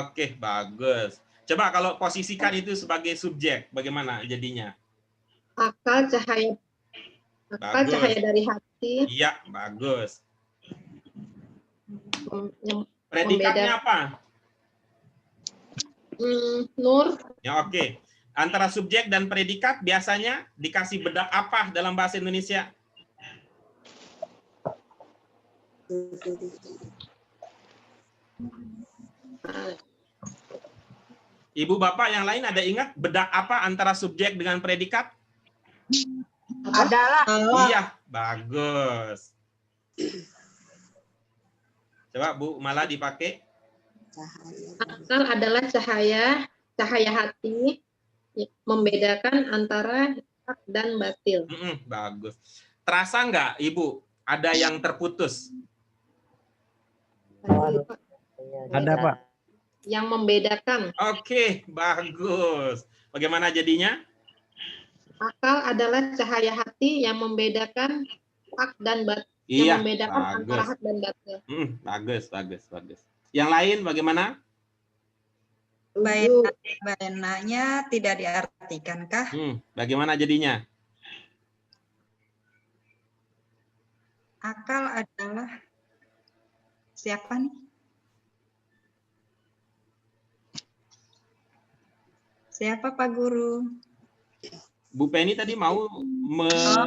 Oke, bagus. Coba kalau posisikan itu sebagai subjek, bagaimana jadinya? akal cahaya Bagus. cahaya dari hati Iya, bagus. yang Predikatnya apa? nur. Ya, oke. Antara subjek dan predikat biasanya dikasih bedak apa dalam bahasa Indonesia? Ibu bapak yang lain ada ingat bedak apa antara subjek dengan predikat? Adalah. Iya, bagus. Coba Bu malah dipakai. Akal adalah cahaya hati membedakan antara hak dan batil. Bagus. Terasa nggak Ibu ada yang terputus? Ada, Pak. Yang membedakan. Oke, bagus. Bagaimana jadinya? Akal adalah cahaya hati yang membedakan hak dan batil. Iya, Yang membedakan antara hak dan batil. Bagus. Yang lain bagaimana? Bayananya tidak diartikankah? Bagaimana jadinya? Akal adalah siapa nih? Siapa Pak Guru? Bu Penny tadi mau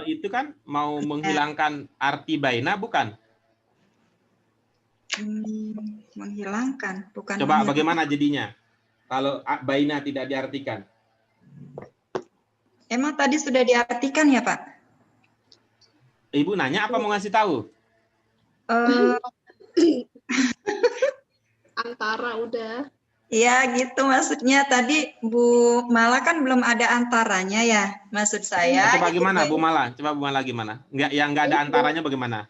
itu kan mau menghilangkan arti baina bukan? Menghilangkan, bukan Coba menghilangkan. bagaimana jadinya kalau baina tidak diartikan? Emang tadi sudah diartikan ya Pak? Ibu nanya apa mau ngasih tahu? Antara udah. Ya gitu maksudnya tadi Bu Mala kan belum ada antaranya ya maksud saya. Coba gitu. gimana Bu Mala? Coba Bu Mala gimana? Nggak ada antaranya bagaimana?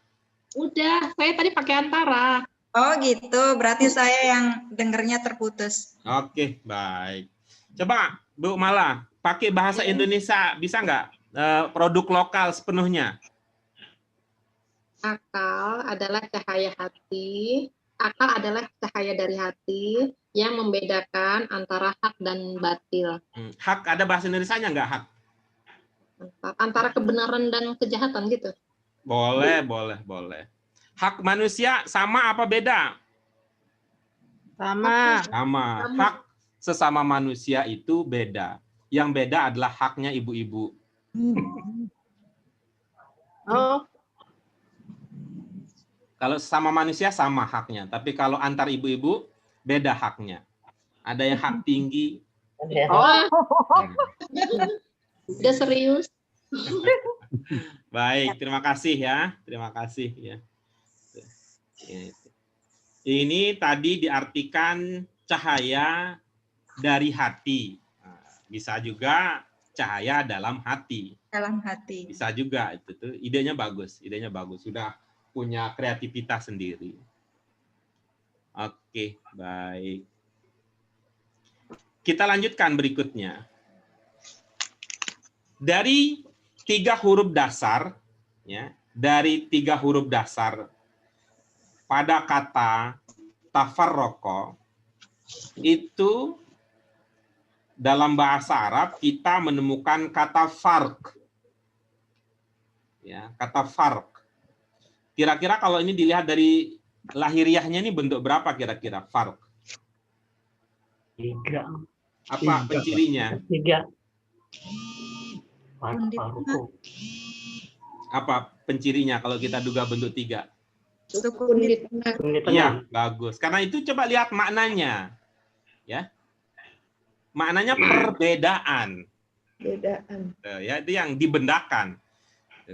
Udah, saya tadi pakai antara. Oh gitu, berarti saya yang dengernya terputus. Oke, baik. Coba Bu Mala, pakai bahasa Indonesia bisa nggak? Produk lokal sepenuhnya. Akal adalah cahaya hati. Akal adalah cahaya dari hati yang membedakan antara hak dan batil. Hak ada bahasa Indonesianya nggak hak? Antara kebenaran dan kejahatan gitu. Boleh. Hak manusia sama apa beda? Sama. Sama. Hak sesama manusia itu beda. Yang beda adalah haknya ibu-ibu. Oh, Kalau sesama manusia sama haknya, tapi kalau antar ibu-ibu beda haknya. Ada yang hak tinggi. oh, udah serius. Baik, terima kasih ya. Terima kasih ya. Ini tadi diartikan cahaya dari hati. Bisa juga cahaya dalam hati. Dalam hati. Bisa juga itu tuh. Idenya bagus. Sudah punya kreativitas sendiri. Oke, baik. Kita lanjutkan berikutnya. Dari 3 huruf dasar, ya, pada kata tafarroko itu dalam bahasa Arab kita menemukan kata farq. Ya, kata farq. Kira-kira kalau ini dilihat dari lahiriahnya ini bentuk berapa kira-kira farq? 3. Apa pencirinya? 3. Apa pencirinya kalau kita duga bentuk 3? Sukun di tengah. Iya, bagus. Karena itu coba lihat maknanya. Ya. Maknanya perbedaan. Bedaan. Ya, itu yang dibendakan.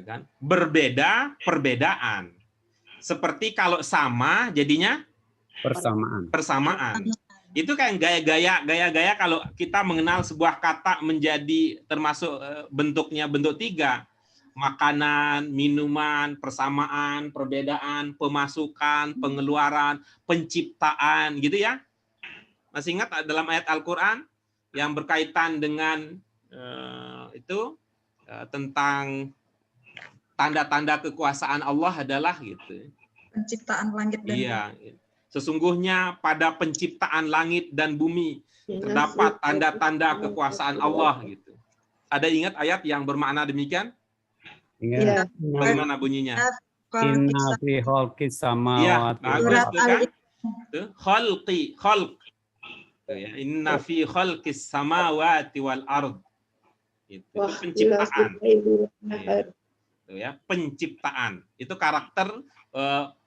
Kan? Berbeda, perbedaan. Seperti kalau sama jadinya persamaan. Itu kan gaya-gaya kalau kita mengenal sebuah kata menjadi termasuk bentuknya bentuk 3. Makanan, minuman, persamaan, perbedaan, pemasukan, pengeluaran, penciptaan, gitu ya. Masih ingat dalam ayat Al-Qur'an yang berkaitan dengan tentang tanda-tanda kekuasaan Allah adalah gitu. Penciptaan langit dan Iya. Sesungguhnya pada penciptaan langit dan bumi terdapat tanda-tanda kekuasaan Allah gitu. Ada ingat ayat yang bermakna demikian? Iya. Bagaimana bunyinya? Inna fi khalqis Iya, samawati bagus tuh kan? Tuh, khalq. Ya, inna fi khalqis samawati wal ard. Itu penciptaan. Itu ya, penciptaan. Itu karakter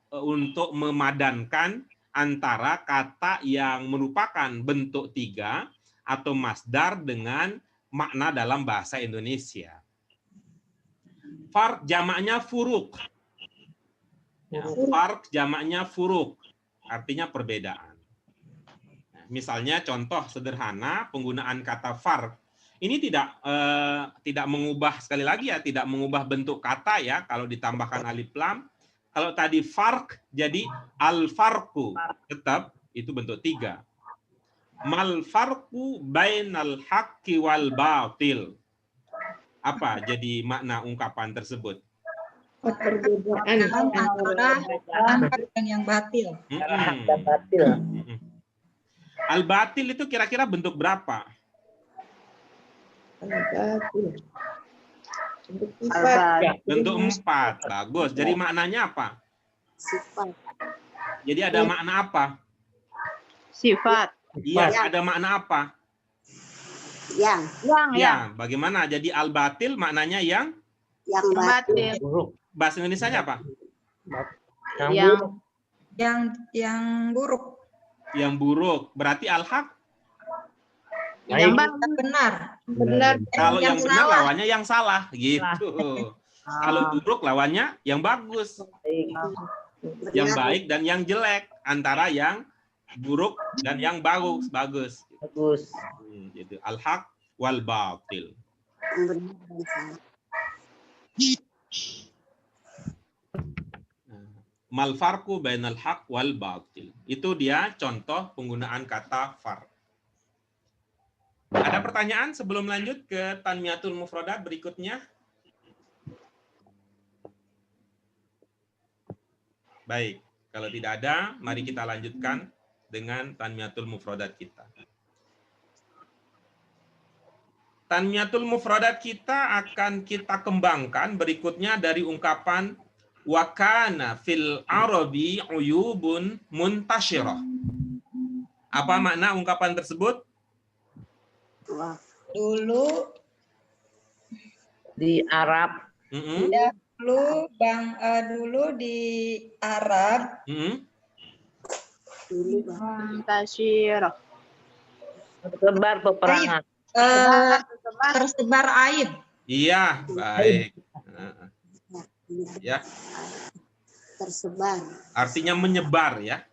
untuk memadankan antara kata yang merupakan bentuk 3 atau masdar dengan makna dalam bahasa Indonesia. Farq jamaknya furuq. Ya, farq jamaknya furuq, artinya perbedaan. Nah, misalnya contoh sederhana penggunaan kata farq. Ini tidak mengubah, sekali lagi ya, tidak mengubah bentuk kata ya kalau ditambahkan alif lam. Kalau tadi farq jadi al-farqu, tetap itu bentuk 3. Mal farqu bainal haqqi wal batil. Apa jadi makna ungkapan tersebut? Perbedaan antara hak dan yang batil. Hak dan batil. Al-batil itu kira-kira bentuk berapa? batil. Bentuk sifat. Bentuk 4. Bagus. Jadi maknanya apa? Sifat. Jadi ada makna apa? Sifat. Iya, ada makna apa? Yang Ya, bagaimana? Jadi al-batil maknanya yang batil. Buruk. bahasa Indonesianya apa? Yang buruk. Yang buruk. Yang buruk. Berarti al-haq. Baik. Benar. Benar. Kalau yang Yang benar salah. lawannya yang salah, gitu. Kalau buruk lawannya yang bagus, yang baik dan yang jelek, antara yang buruk dan yang bagus. Bagus. Gitu. Al-haq wal batil. Yang benar dan salah. Mal farqu bainal haq wal batil. Itu dia contoh penggunaan kata far. Ada pertanyaan sebelum lanjut ke tanmiyatul mufradat berikutnya? Baik, kalau tidak ada, mari kita lanjutkan dengan tanmiyatul mufradat kita. Tanmiyatul mufradat kita akan kita kembangkan berikutnya dari ungkapan wa kana fil arabi uyubun muntashirah. Apa makna ungkapan tersebut? Wah, Dulu Di Arab. dulu di Arab dulu Bang. Tersebar peperangan. tersebar aib. Iya, baik. Ya, Tersebar. artinya menyebar ya.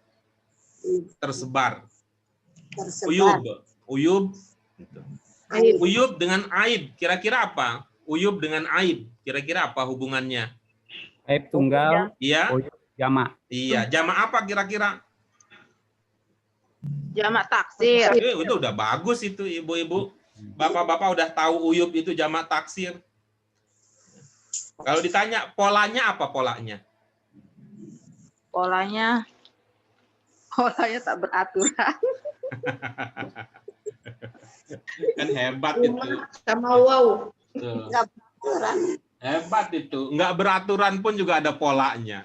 Tersebar. Tersebar. Uyub. Gitu. Uyub dengan aib, kira-kira apa? Uyub dengan aib, kira-kira apa hubungannya? Aib tunggal, Iya, uyub jamak. iya. Jamak apa kira-kira? Jamak taksir. Itu udah bagus itu, ibu-ibu. Bapak-bapak udah tahu uyub itu jamak taksir. Kalau ditanya polanya apa polanya? Polanya tak beraturan. Kan hebat itu. Sama wow. Tuh. Enggak beraturan. Hebat itu. Nggak beraturan pun juga ada polanya.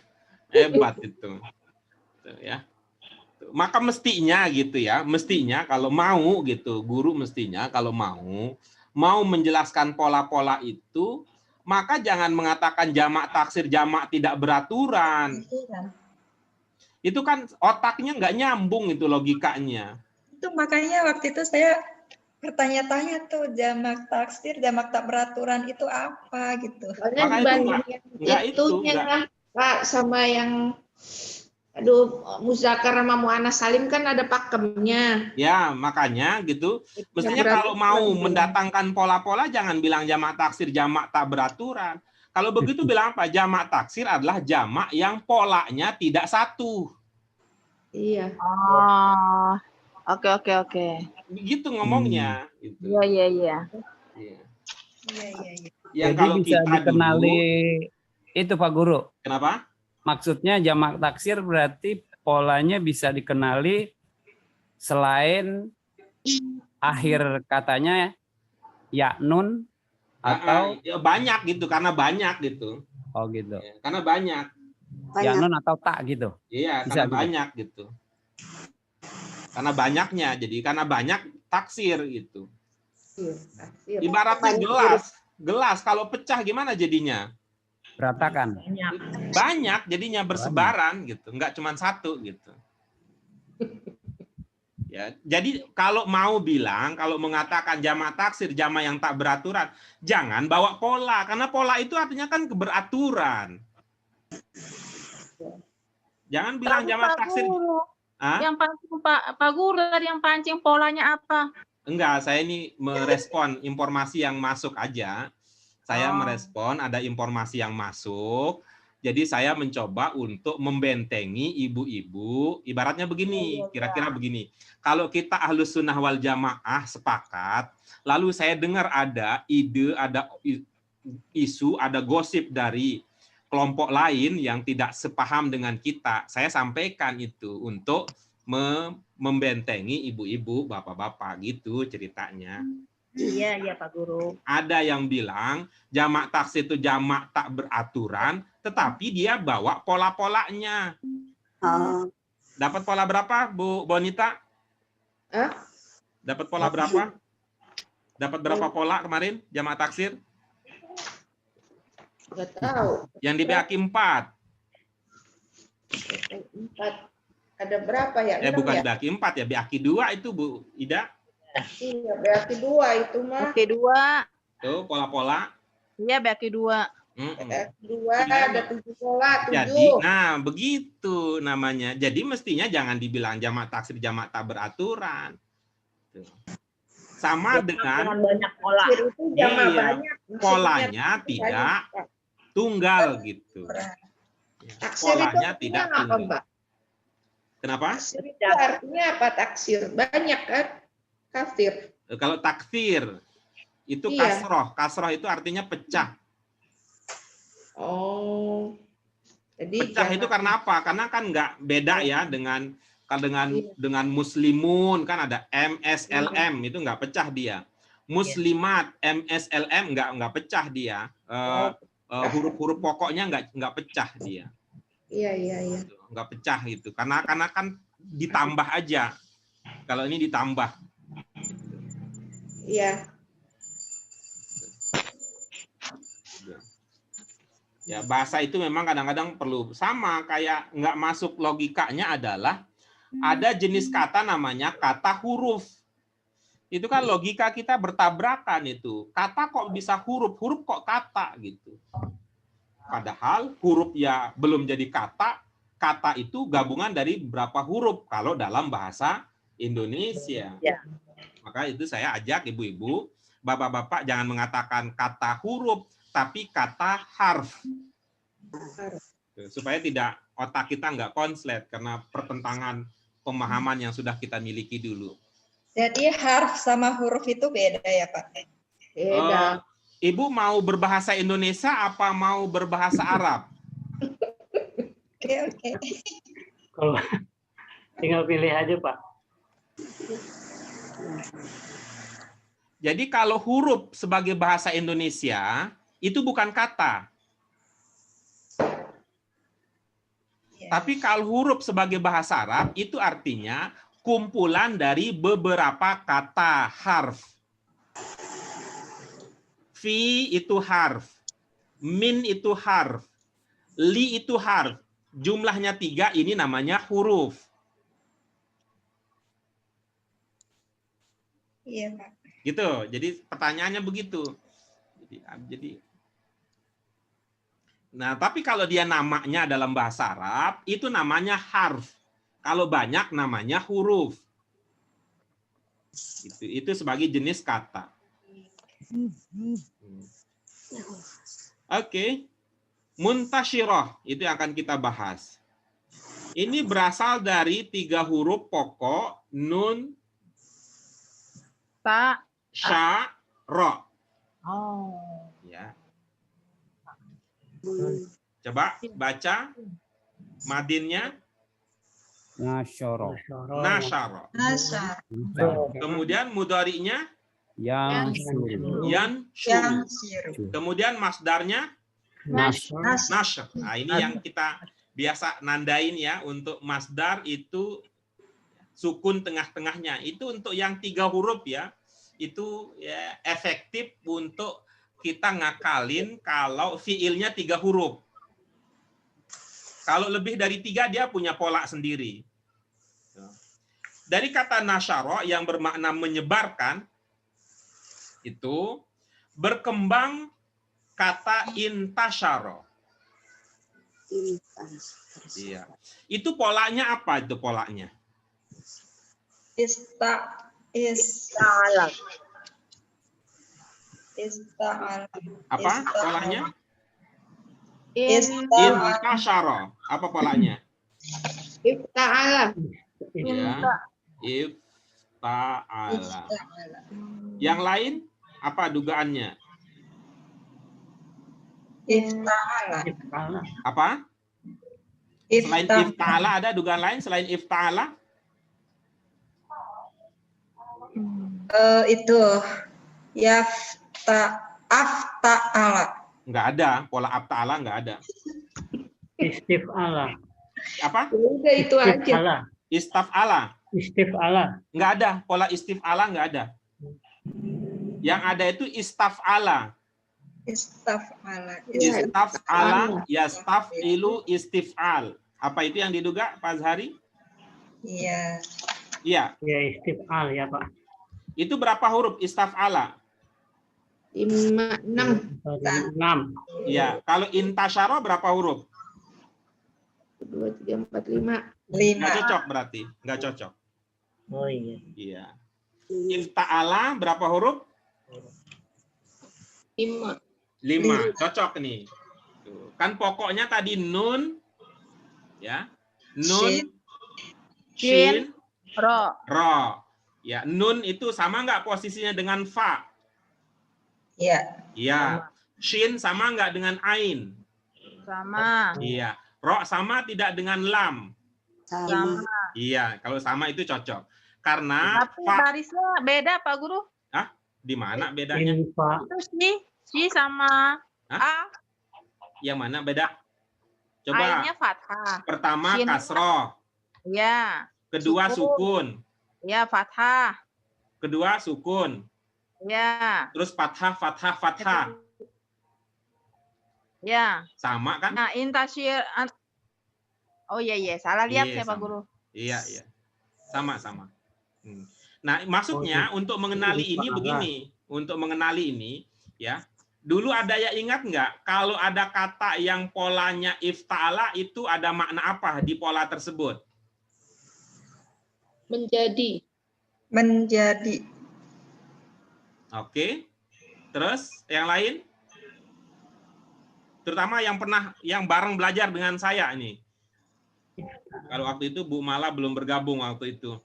Hebat itu. Tuh, ya. Maka mestinya gitu ya, mestinya kalau mau gitu, guru mestinya kalau mau menjelaskan pola-pola itu, maka jangan mengatakan jamak taksir, jamak tidak beraturan. Itu kan otaknya nggak nyambung itu logikanya. Itu makanya waktu itu saya bertanya-tanya tuh jamak taksir, jamak tak beraturan itu apa gitu. Maka itu nggak Pak, sama yang muzakkar sama muannats salim kan ada pakemnya. ya, makanya gitu. Mestinya kalau mau mendatangkan pola-pola jangan bilang jamak taksir, jamak tak beraturan. Kalau begitu bilang apa? Jamak taksir adalah jamak yang polanya tidak satu. Iya. Oh, oke. Gitu ngomongnya. Gitu. Iya. Iya. Iya. Yang Jadi kalau bisa kita dikenali dulu, itu Pak Guru. kenapa? Maksudnya jamak taksir berarti polanya bisa dikenali selain akhir katanya ya nun atau Ya, banyak gitu, karena banyak gitu. oh gitu. Ya, karena banyak. Ya Banyak. nun atau tak gitu. Iya, Bisa karena gitu. banyak gitu. Karena banyaknya, jadi karena banyak taksir gitu. Ibaratnya gelas kalau pecah gimana jadinya? Berantakan. Banyak jadinya bersebaran gitu, nggak cuma satu gitu. Ya, jadi kalau mau bilang, kalau mengatakan jamak taksir, jamak yang tak beraturan, jangan bawa pola, karena pola itu artinya kan keberaturan. Jangan bilang jamak taksir. Hah? Yang pancing Pak Guru tadi yang pancing polanya apa? Enggak, saya ini merespon informasi yang masuk aja. Saya merespon ada informasi yang masuk. Jadi saya mencoba untuk membentengi ibu-ibu. Ibaratnya begini, kira-kira begini. Kalau kita ahlus sunnah wal jamaah sepakat, lalu saya dengar ada ide, ada isu, ada gosip dari kelompok lain yang tidak sepaham dengan kita. Saya sampaikan itu untuk membentengi ibu-ibu, bapak-bapak gitu ceritanya. Iya Pak Guru. Ada yang bilang jamak taksir itu jamak tak beraturan, tetapi dia bawa pola-polanya. Dapat pola berapa, Bu Bonita? Hah? Dapat pola berapa? Dapat berapa pola kemarin jamak taksir? Nggak tahu. Yang di BAQ 4. 4. Ada berapa ya? 6 Bukan ya? BAQ 4 ya, BAQ 2 itu Bu Ida. Iya, berarti 2 itu mah. Baki 2. Tuh pola-pola. Iya, baki 2. Berarti 2 ada 7 pola, 7. Jadi, nah begitu namanya. Jadi mestinya jangan dibilang jamak taksir jamak tak beraturan. Tuh. Sama dengan banyak pola. Taksir itu jamak Iya. banyak. Maksudnya polanya banyak. tidak tunggal gitu. Taksir Polanya itu tidak artinya apa, tunggal. Mbak? Kenapa? Taksir itu artinya apa taksir? Banyak kan? Kafir. Kalau taksir itu Iya. kasroh. Kasroh itu artinya pecah. Oh. Jadi Pecah itu karena apa? Karena kan nggak beda ya dengan muslimun, kan ada MSLM, itu nggak pecah dia. Muslimat MSLM nggak pecah dia. Huruf-huruf pokoknya nggak pecah dia. Iya. Nggak pecah gitu. Karena kan ditambah aja. Kalau ini ditambah. Iya. Ya, bahasa itu memang kadang-kadang perlu sama, kayak nggak masuk logikanya adalah ada jenis kata namanya kata huruf. Itu kan logika kita bertabrakan itu. Kata kok bisa huruf, huruf kok kata gitu. Padahal huruf ya belum jadi kata, kata itu gabungan dari berapa huruf kalau dalam bahasa Indonesia. Ya. Maka itu saya ajak ibu-ibu, bapak-bapak jangan mengatakan kata huruf, tapi kata harf. Supaya tidak otak kita nggak konslet karena pertentangan pemahaman yang sudah kita miliki dulu. Jadi harf sama huruf itu beda ya Pak? Beda. Ibu mau berbahasa Indonesia apa mau berbahasa Arab? Oke. Kalau tinggal pilih aja Pak. Jadi kalau huruf sebagai bahasa Indonesia itu bukan kata. Tapi kalau huruf sebagai bahasa Arab itu artinya kumpulan dari beberapa kata harf. Fi itu harf, min itu harf, li itu harf. Jumlahnya 3, ini namanya huruf. Iya Pak. Gitu. Jadi pertanyaannya begitu. Nah, tapi kalau dia namanya dalam bahasa Arab, itu namanya harf. Kalau banyak namanya huruf. Itu sebagai jenis kata. Oke. Muntasyirah, itu yang akan kita bahas. Ini berasal dari 3 huruf pokok, nun, Ta. sya, ro. Oh. Ya. Coba baca madinnya. Nasyara. Nasyara. Nasar. Kemudian mudhari'nya Yansyuru. yansyuru. Kemudian masdarnya Nasr. nashr. Nah, ini yang kita biasa nandain ya, untuk masdar itu sukun tengah-tengahnya. Itu untuk yang 3 huruf ya. Itu ya efektif untuk kita ngakalin kalau fiilnya 3 huruf. Kalau lebih dari 3 dia punya pola sendiri. Dari kata nasyara yang bermakna menyebarkan, itu berkembang kata intasyara. Iya. Itu polanya apa itu polanya? Salah. Ista'ala. Apa polanya? Ista'ala. Intasyara. Apa polanya? Ifta'ala. Ya. Ifta'ala. Yang lain apa dugaannya? Ista'ala. Apa? Selain ifta'ala ada dugaan lain selain ifta'ala? Itu afta'ala. Enggak ada, pola afta'ala enggak ada. Istif'ala. Apa? Udah itu aja. Istif'ala. Istaf'ala. Istif'ala. Enggak ada, pola istif'ala enggak ada. Yang ada itu istaf'ala. Istaf'ala. Istaf'ala, yastaf'ilu, istif'al. Apa itu yang diduga, Pak Azhari? Iya. Iya. Ya, istif'al ya, Pak. Itu berapa huruf istaf'ala? 5, 6. 6. Iya. Kalau intasyara berapa huruf? 2, 3, 4, 5. Nggak 5. cocok berarti. Nggak cocok. Oh iya. Iya. Ifta'ala berapa huruf? 5. 5. Cocok nih. Tuh. Kan pokoknya tadi nun, ya. Nun, shin, Ro. ro. Ya, nun itu sama nggak posisinya dengan fa? Iya. Iya. Shin sama nggak dengan ain? Sama. Iya. Ro sama tidak dengan lam? Sama. Iya. Kalau sama itu cocok. Karena Tapi fa, barisnya beda, Pak Guru. di mana bedanya? Infak. Itu si sama Hah? A. Yang mana beda? Coba. A-nya fathah. Pertama Shin. kasroh. Ya. Kedua Sukun. sukun. Ya, fathah. Kedua sukun. Ya. Terus fathah, fathah, fathah. Ya. Sama kan? Nah, intasyir. Oh iya, salah lihat Iya, saya, Pak sama. Guru. Iya, iya. Sama-sama. Nah, maksudnya untuk mengenali ini begini. Untuk mengenali ini, ya. Dulu ada yang ingat nggak? Kalau ada kata yang polanya ifta'ala, itu ada makna apa di pola tersebut? Menjadi. Menjadi. Oke. Terus, yang lain? Terutama yang bareng belajar dengan saya ini. Kalau waktu itu Bu Mala belum bergabung waktu itu.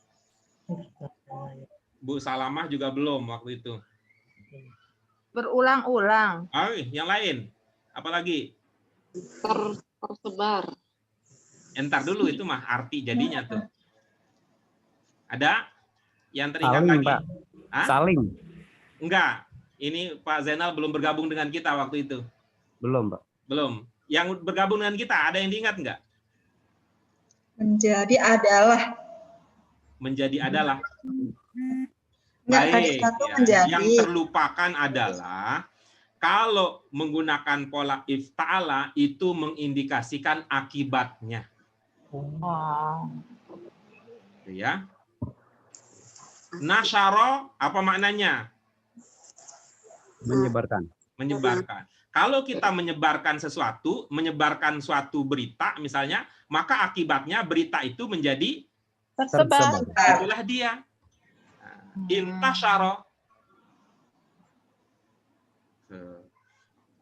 Bu Salamah juga belum waktu itu. Berulang-ulang. Yang lain? Apalagi? Tersebar. Entar dulu itu mah arti jadinya tuh. Ada yang teringat Saling, lagi? Pak. Hah? Saling. Enggak. Ini Pak Zainal belum bergabung dengan kita waktu itu. Belum, Pak. Belum. Yang bergabung dengan kita ada yang diingat enggak? Menjadi adalah. Menjadi adalah. Enggak, tadi Baik. satu Ya. menjadi. Yang terlupakan adalah kalau menggunakan pola ifta'ala itu mengindikasikan akibatnya. Oh. Gitu ya. Nasyara apa maknanya? Menyebarkan. Menyebarkan. Kalau kita menyebarkan sesuatu, menyebarkan suatu berita misalnya, maka akibatnya berita itu menjadi Tersebar. itulah dia. Intasyara.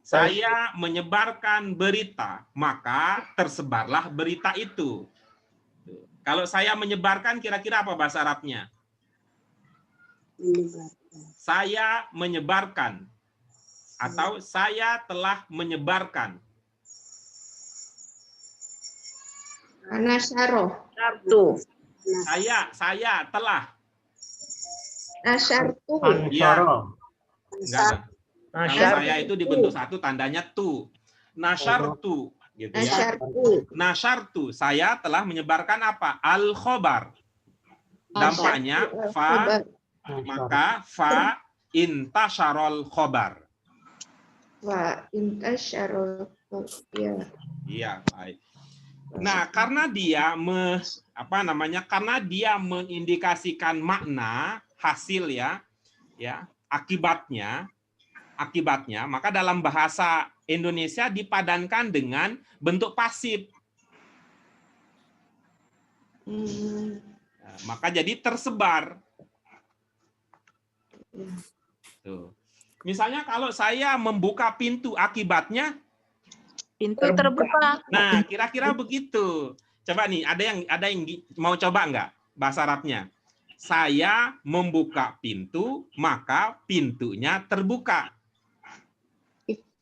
Saya menyebarkan berita, maka tersebarlah berita itu. Kalau saya menyebarkan, kira-kira apa bahasa Arabnya? Saya menyebarkan. Atau saya telah menyebarkan. Nasyaro. Sabtu. Saya telah. Nasyartu. Ansoro. Enggak. Kalau saya itu dibentuk satu tandanya tu. Nasyartu. Gitu ya. Nasyartu. Nasyartu. Saya telah menyebarkan apa? Al-khobar. Dampaknya fa, maka fa intasyarol khobar. Wa intasyarul. Ya. Iya, baik. Nah, karena dia karena dia mengindikasikan makna hasil ya, akibatnya, maka dalam bahasa Indonesia dipadankan dengan bentuk pasif. Nah, maka jadi tersebar. Tuh. Misalnya kalau saya membuka pintu, akibatnya Pintu terbuka. nah, kira-kira begitu. Coba nih, ada yang mau coba nggak bahasa Arabnya? Saya membuka pintu, maka pintunya terbuka.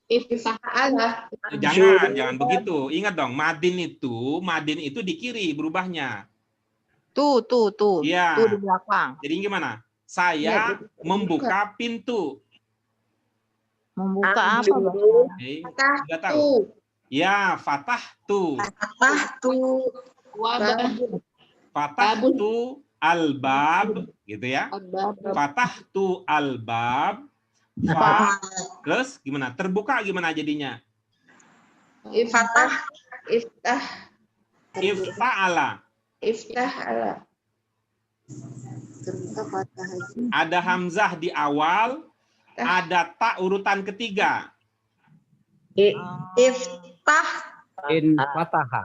Ifta'ala. Jangan begitu. Ingat dong, madin itu di kiri berubahnya. Tuh. Iya. Tuh di belakang. Jadi gimana? Saya membuka pintu. Membuka apa? Nggak tahu. Ya, fatah tu. Fatah tu albab, gitu ya. Fatah tu albab, Fa. Terus gimana? Terbuka gimana jadinya? Iftah. Iftah. Ifta'ala. Ifta'ala. Ada hamzah di awal, ada ta urutan ketiga. Iftah. In fataha.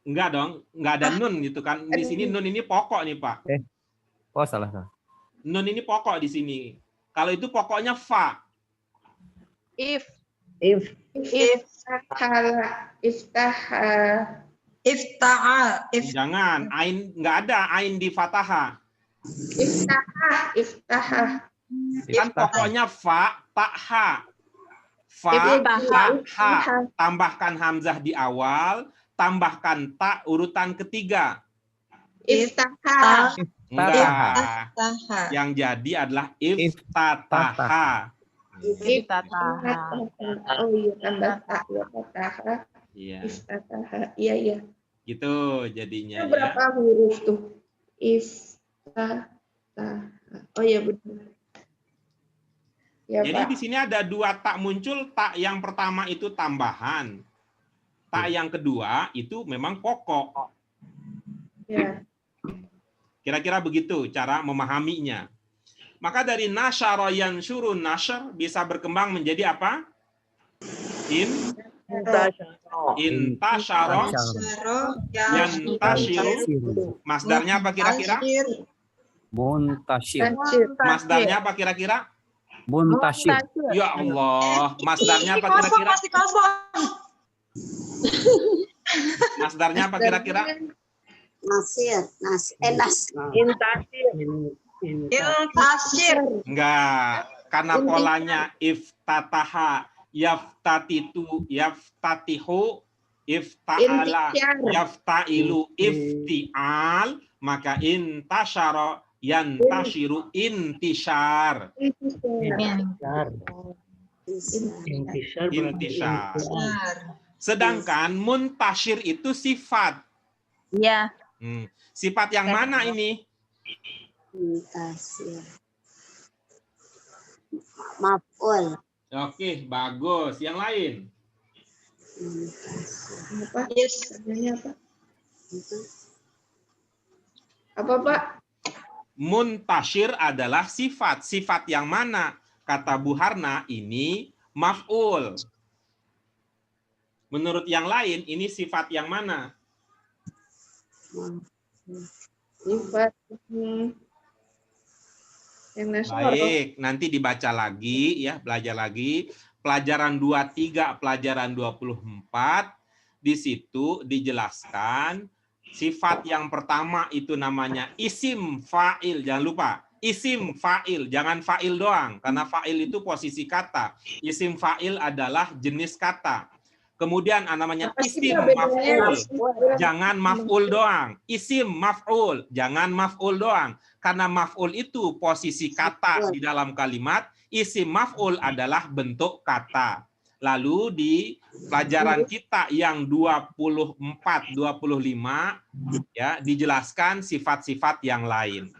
Enggak dong, enggak ada nun gitu kan. Di sini nun ini pokok nih, Pak. Oh, salah. Nun ini pokok di sini. Kalau itu pokoknya fa. Ifta'ala. Ifta'ala. Ifta'al. Jangan, ain enggak ada ain di fathah. Iftahah. Iftahah. Kan pokoknya fa, ta, ha. Fa, Iftahah. ta, ha. Tambahkan hamzah di awal, tambahkan ta urutan ketiga. Iftahah. Enggak. Iftahah. Yang jadi adalah iftataha. Oh iya, tambah ta. Ya, fatahah. Iya, Iftataha. Iya, iya. gitu jadinya Itu ya. berapa huruf tuh? Iftataha. Oh iya, benar. Ya, Jadi Pak. di sini ada dua tak muncul, tak yang pertama itu tambahan. Tak yang kedua itu memang pokok. Ya. Kira-kira begitu cara memahaminya. Maka dari nasyara yansyuru nashr bisa berkembang menjadi apa? Intasyara yantashiru. Masdarnya apa kira-kira? Muntasyir. Masdarnya apa kira-kira? Muntasyir. Ya Allah, masdarnya apa kira-kira? Masdarnya apa kira-kira? Intasir. Enggak, karena polanya iftataha, yaftatitu, yaftatihu, ifta'ala, yaftailu, iftial, maka intasyara yantashiru intishar. Intishar. Sedangkan muntashir itu sifat. Iya. Sifat yang mana ini? Maf'ul. Oke, bagus. Yang lain? Apa? Artinya apa? Apa, Pak? Muntashir adalah sifat. Sifat yang mana? Kata Bu Harna, ini maf'ul. Menurut yang lain, ini sifat yang mana? Sifat yang nasional. Baik, nanti dibaca lagi ya, belajar lagi. Pelajaran 23, pelajaran 24, di situ dijelaskan sifat yang pertama itu namanya isim fa'il. Jangan lupa, isim fa'il, jangan fa'il doang, karena fa'il itu posisi kata. Isim fa'il adalah jenis kata. Kemudian namanya isim maf'ul, jangan maf'ul doang. Isim maf'ul, jangan maf'ul doang. Karena maf'ul itu posisi kata di dalam kalimat, isim maf'ul adalah bentuk kata. Lalu di pelajaran kita yang 24, 25 ya dijelaskan sifat-sifat yang lain.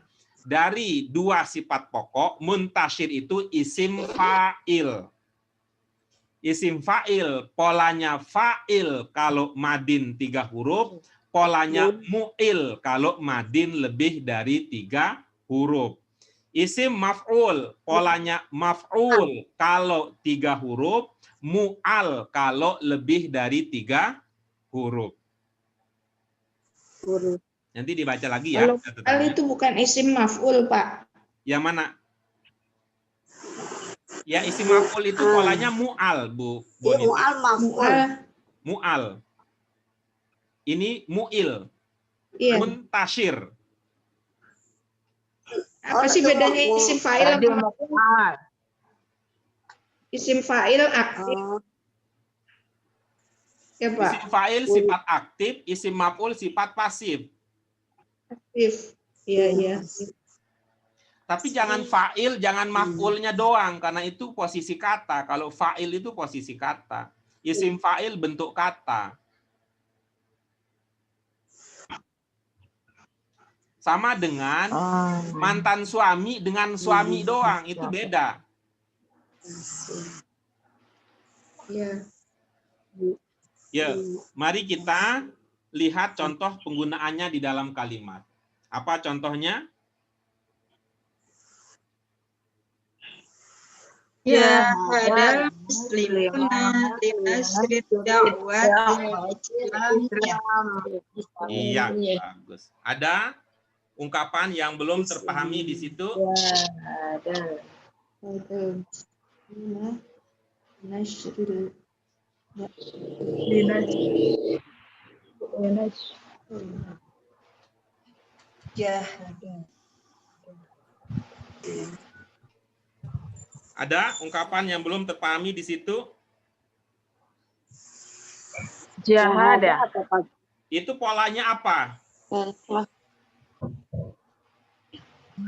Dari dua sifat pokok, muntashir itu isim fa'il. Isim fa'il, polanya fa'il kalau madin 3 huruf, polanya mu'il kalau madin lebih dari 3 huruf. Isim maf'ul, polanya maf'ul kalau 3 huruf, mu'al kalau lebih dari 3 huruf. Nanti dibaca lagi ya. Kalau al itu bukan isim maf'ul, Pak. Yang mana? Ya, isim maf'ul itu polanya mu'al, Bu Bonita. Mu'al maf'ul. Mu'al. Ini mu'il. Iya. Muntashir. Apa sih bedanya isim fa'il sama maf'ul? Isim fa'il aktif. Ya, Pak. Isim fa'il sifat aktif, isim maf'ul sifat pasif. Aktif. Iya, iya. Tapi jangan fa'il, jangan maf'ulnya doang, karena itu posisi kata. Kalau fa'il itu posisi kata. Isim fa'il bentuk kata. Sama dengan mantan suami dengan suami doang, itu beda. Ya. Ya, mari kita lihat contoh penggunaannya di dalam kalimat. Apa contohnya? Ya, ada muslimuna linasrid da'wati. Iya, bagus. Ada ungkapan yang belum terpahami di situ? Ada ungkapan yang belum terpahami di situ? Jahada. Itu polanya apa?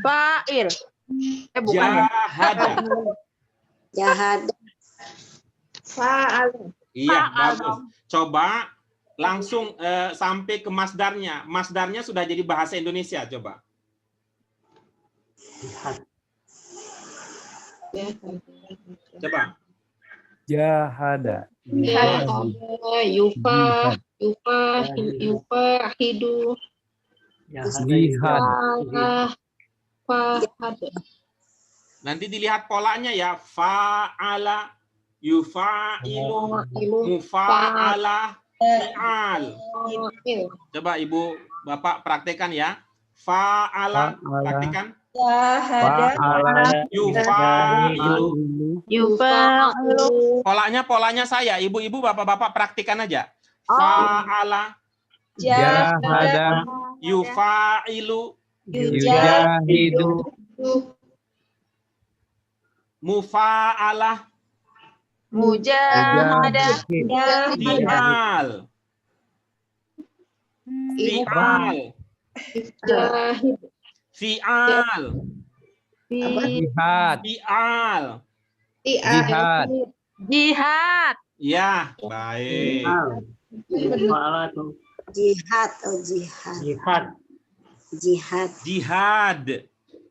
Fa'il. Bukan ya? Jahada. Jahada. Fa'al. Iya, bagus. Coba langsung sampai ke masdarnya. Masdarnya sudah jadi bahasa Indonesia, coba. Coba. Jahada. Yufa hidu Jihad. fahad. Nanti dilihat polanya ya. Fa'ala, yufa'ilu, mufa'ala, fi'al. Coba Ibu, Bapak praktekkan ya. Fa'ala, praktekkan. Jahada. Yufa'ilu. Yufa'ilu. Polanya saya. Ibu-ibu, bapak-bapak praktikkan aja. Fa'ala, Jahada. yufa'ilu, Yujahidu. mufa'ala, Mujahadah. fi'al. Fi'al. Jahid. Fi'al. Jihad. Fi'al. Jihad. Jihad. Ya, baik. Jihad atau jihad. Jihad. Jihad. Jihad.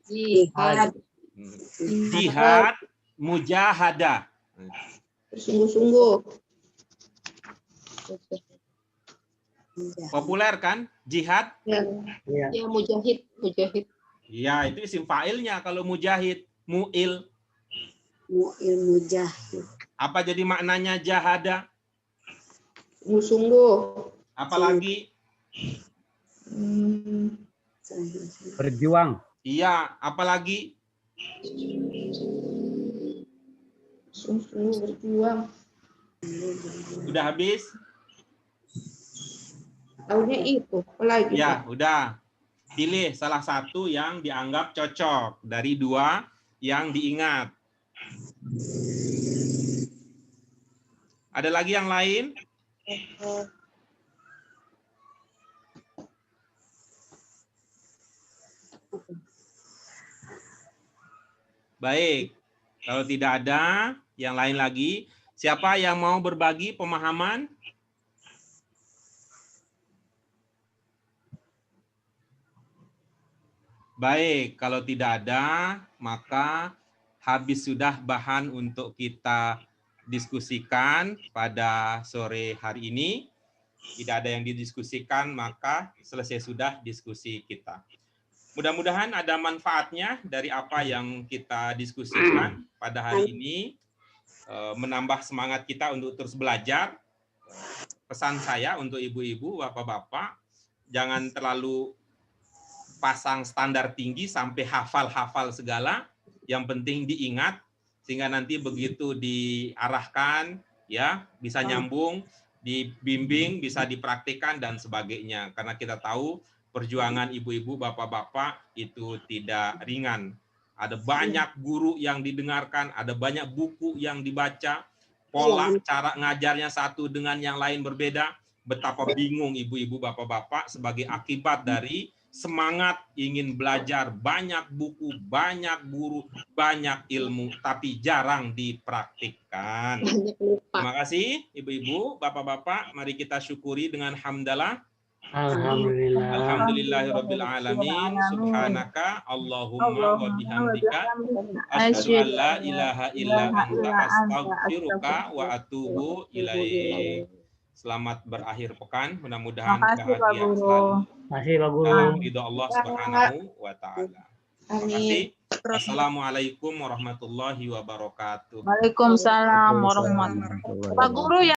Jihad. Jihad, mujahadah. Sungguh-sungguh. Populer kan? Jihad. Ya. Ya, mujahid. Ya, itu isim fa'ilnya kalau mujahid. Mu'il. Mu'il mujahid. Apa jadi maknanya jahada? Sungguh-sungguh. Apalagi? Berjuang. Iya, apalagi? Sungguh-sungguh berjuang. Udah habis? Tahunya itu. Apalagi? Ya, udah. Pilih salah satu yang dianggap cocok dari dua yang diingat. Ada lagi yang lain? Baik. Kalau tidak ada yang lain lagi, siapa yang mau berbagi pemahaman? Baik, kalau tidak ada, maka habis sudah bahan untuk kita diskusikan pada sore hari ini. Tidak ada yang didiskusikan, maka selesai sudah diskusi kita. Mudah-mudahan ada manfaatnya dari apa yang kita diskusikan pada hari ini, menambah semangat kita untuk terus belajar. Pesan saya untuk ibu-ibu, bapak-bapak, jangan terlalu pasang standar tinggi sampai hafal-hafal segala, yang penting diingat sehingga nanti begitu diarahkan ya bisa nyambung, dibimbing, bisa dipraktikkan dan sebagainya. Karena kita tahu perjuangan ibu-ibu, bapak-bapak itu tidak ringan. Ada banyak guru yang didengarkan, ada banyak buku yang dibaca, pola cara ngajarnya satu dengan yang lain berbeda. Betapa bingung ibu-ibu, bapak-bapak sebagai akibat dari semangat ingin belajar, banyak buku, banyak guru, banyak ilmu, tapi jarang dipraktikkan. Terima kasih ibu-ibu, bapak-bapak. Mari kita syukuri dengan hamdalah. Alhamdulillah. Alhamdulillahirabbil alamin. Subhanaka Allahumma wa bihamdika asyhadu an la ilaha illa anta astaghfiruka wa atubu ilaik. Selamat berakhir pekan, mudah-mudahan bahagia selalu. Masih Pak Guru. Dalam ridho Allah Subhanahu wa taala. Terima Amin. kasih. Assalamualaikum warahmatullahi wabarakatuh. Waalaikumsalam warahmatullahi wabarakatuh. Pak Guru ya.